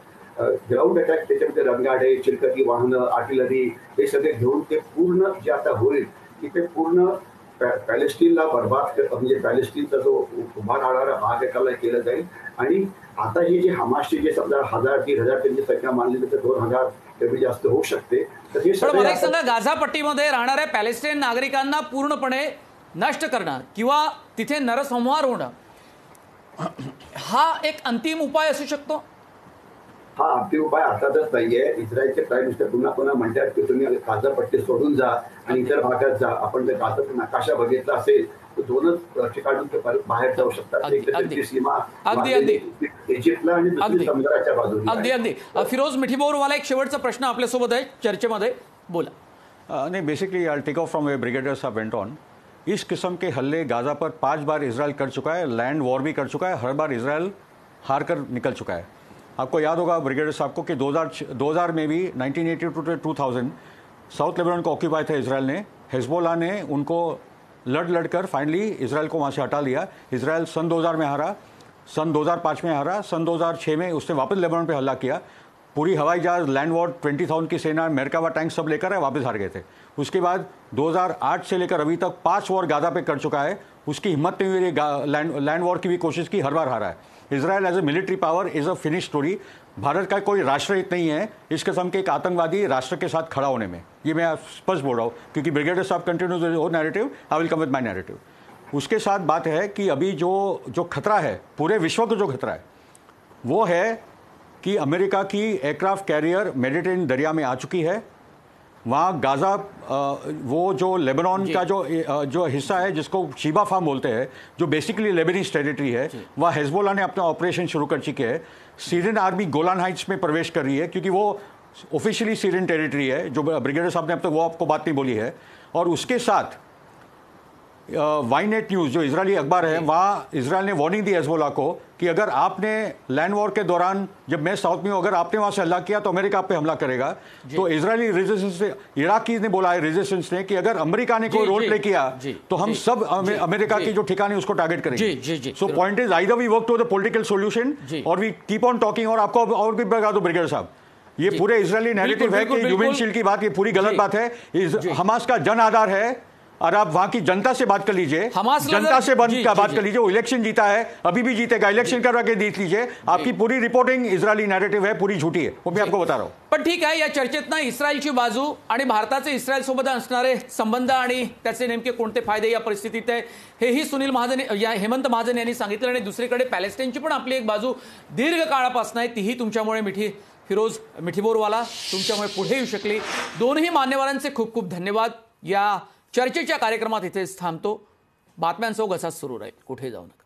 ग्राउंड अटॅक त्याच्यामध्ये रणगाडे, चिरकती वाहनं, आर्टिलरी हे सगळे घेऊन ते पूर्ण जे आता होईल की ते पूर्ण पॅलेस्टीनला बर्बाद म्हणजे पॅलेस्टीनचा जो उभा राहणारा भाग आहे त्याला केलं जाईल. आणि आता हे जे हमासचे जे समजा 1000-1500 त्यांची संख्या मानली तर 2000 कमी जास्त होऊ शकते. तर हे मला एक सांगा, गाझा पट्टीमध्ये राहणाऱ्या पॅलेस्टाईन नागरिकांना पूर्णपणे नष्ट करणं किंवा तिथे नरसंहार होणं हा एक अंतिम उपाय असू शकतो? हा अंतिम उपाय अर्थातच नाहीये. इस्रायलचे प्राईम मिनिस्टर पुन्हा पुन्हा म्हणतात की तुम्ही गाझा पट्टी सोडून जा आणि इतर भागात जा. आपण जर गाझाचा नकाशा बघितला असेल तर 2च ठिकाणून ते बाहेर जाऊ शकतात. एक त्यांची सीमा इजिप्तला आणि दुसरी समुद्राच्या बाजूला. अगदी फिरोज मिठीबोरवाला एक शेवटचा प्रश्न आपल्यासोबत आहे चर्चेमध्ये, बोला. नहीं, basically I take off from where brigadier साहब वेंट ऑन. इस किस्म के हल्ले गाज़ा पर 5 बार इसराइल कर चुका है, लैंड वॉर भी कर चुका है, हर बार इसराइल हार कर निकल चुका है. आपको याद होगा ब्रिगेडियर साहब को कि 2000 में भी 1982 to 2000 साउथ लेबनान को ऑक्यूपाई थे इसराइल ने. हिजबुल्लाह ने उनको लड़कर फाइनली इसराइल को वहाँ से हटा लिया. इसराइल सन 2000 में हारा, सन 2005 में हारा, सन 2006 में उसने वापस लेबनान पे हल्ला किया. पूरी हवाई जहाज, लैंड वॉर, 20,000 की सेना, मेरकावा टैंक सब लेकर वापस हार गए थे. उसके बाद 2008 से लेकर अभी तक 5 वॉर गाज़ा पे कर चुका है उसकी हिम्मत नहीं हुई, लैंड वॉर की भी कोशिश की, हर बार हारा है। Israel as a military power is a finish story. Bharat का कोई राष्ट्रहित नहीं है इस किस्म के एक आतंकवादी राष्ट्र के साथ खड़ा होने में, ये मैं स्पष्ट बोल रहा हूँ, क्योंकि ब्रिगेडियर साहब कंटिन्यूज विद on narrative, I will come with my narrative. उसके साथ बात है कि अभी जो खतरा है, पूरे विश्व को जो खतरा है, वो है कि अमेरिका की एयरक्राफ्ट कैरियर मेडिटेरेनियन दरिया में आ चुकी है। वहाँ गाज़ा, वो जो लेबनान का जो हिस्सा है जिसको शीबा फार्म बोलते हैं, जो बेसिकली लेबनीज टेरिटरी है, वहाँ हिजबुल्लाह ने अपना ऑपरेशन शुरू कर चुके हैं। सीरियन आर्मी गोलान हाइट्स में प्रवेश कर रही है, क्योंकि वो ऑफिशियली सीरियन टेरिटरी है, जो ब्रिगेडियर साहब ने अब तक वो आपको बात नहीं बोली है। और उसके साथ वाईनेट न्यूज़ जो इजरायली अखबार है, वहाँ इजराइल ने वार्निंग दी हिजबुल्लाह को कि अगर आपने लैंड वॉर के दौरान, जब मैं साउथ में हूँ, अगर आपने वहाँ से हमला किया तो अमेरिका आप पे हमला करेगा। तो इजरायली रेजिस्टेंस ने, इराकी ने बोला है रेजिस्टेंस ने कि अगर अमेरिका ने कोई रोल प्ले किया तो हम सब अमेरिका के जो ठिकाने उसको टारगेट करेंगे। So point is either we work to the political solution और वी कीप ऑन टॉकिंग। और आपको और भी बता दो ब्रिगेडियर साहब, ये पूरे इजरायली नैरेटिव है कि ह्यूमन शील्ड की बात, ये पूरी गलत बात है। हमास का जन आधार है, और आप वहां की जनता से बात कर लीजिए, जनता से बात कर लीजिए। वो इलेक्शन जीता है, अभी भी जीतेगा, इलेक्शन करवा के देख लीजिए। आपकी पूरी रिपोर्टिंग इजरायली नैरेटिव है, पूरी झूठी है, वो मैं आपको बता रहा हूं। पण ठीक आहे, या चर्चेत इस्रायलची बाजू आणि भारताचे इस्रायल सोबत असणारे संबंध आणि त्याचे नेमके कोणते फायदे या परिस्थितीत आहे, हेही सुनील महाजन या हेमंत महाजन यांनी सांगितलं। आणि दुसरीकडे पॅलेस्टाईनची पण आपली एक बाजू दीर्घ काळापासून आहे, तीही तुमच्यामुळे फिरोज मिठीबोरवाला तुमच्यामुळे पुढे येऊ शकली। दोन्ही मान्यवरांचे खूप खूप धन्यवाद। या चर्चेच्या कार्यक्रमात इथेच थांबतो। बातम्यांसह घसाच सुरू राहील, कुठे जाऊ नका।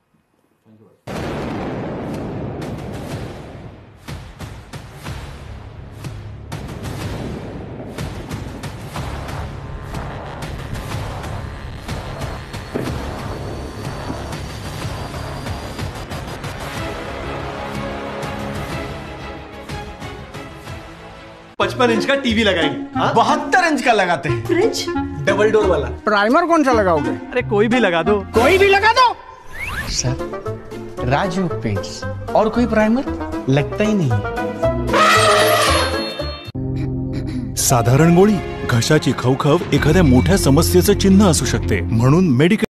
पचपन इंच का टीवी लगाएंगे, 72 इंच का लगाते हैं। फ्रिज डबल डोर वाला। प्राइमर कौन सा लगाओगे? अरे कोई भी लगा दो। कोई भी लगा दो सर, राजू पेंट्स और कोई प्राइमर लगता ही नहीं। साधारण गोळी घशाची खवखव एखाद्या मोठ्या समस्येचं चिन्ह असू शकते, म्हणून मेडिकल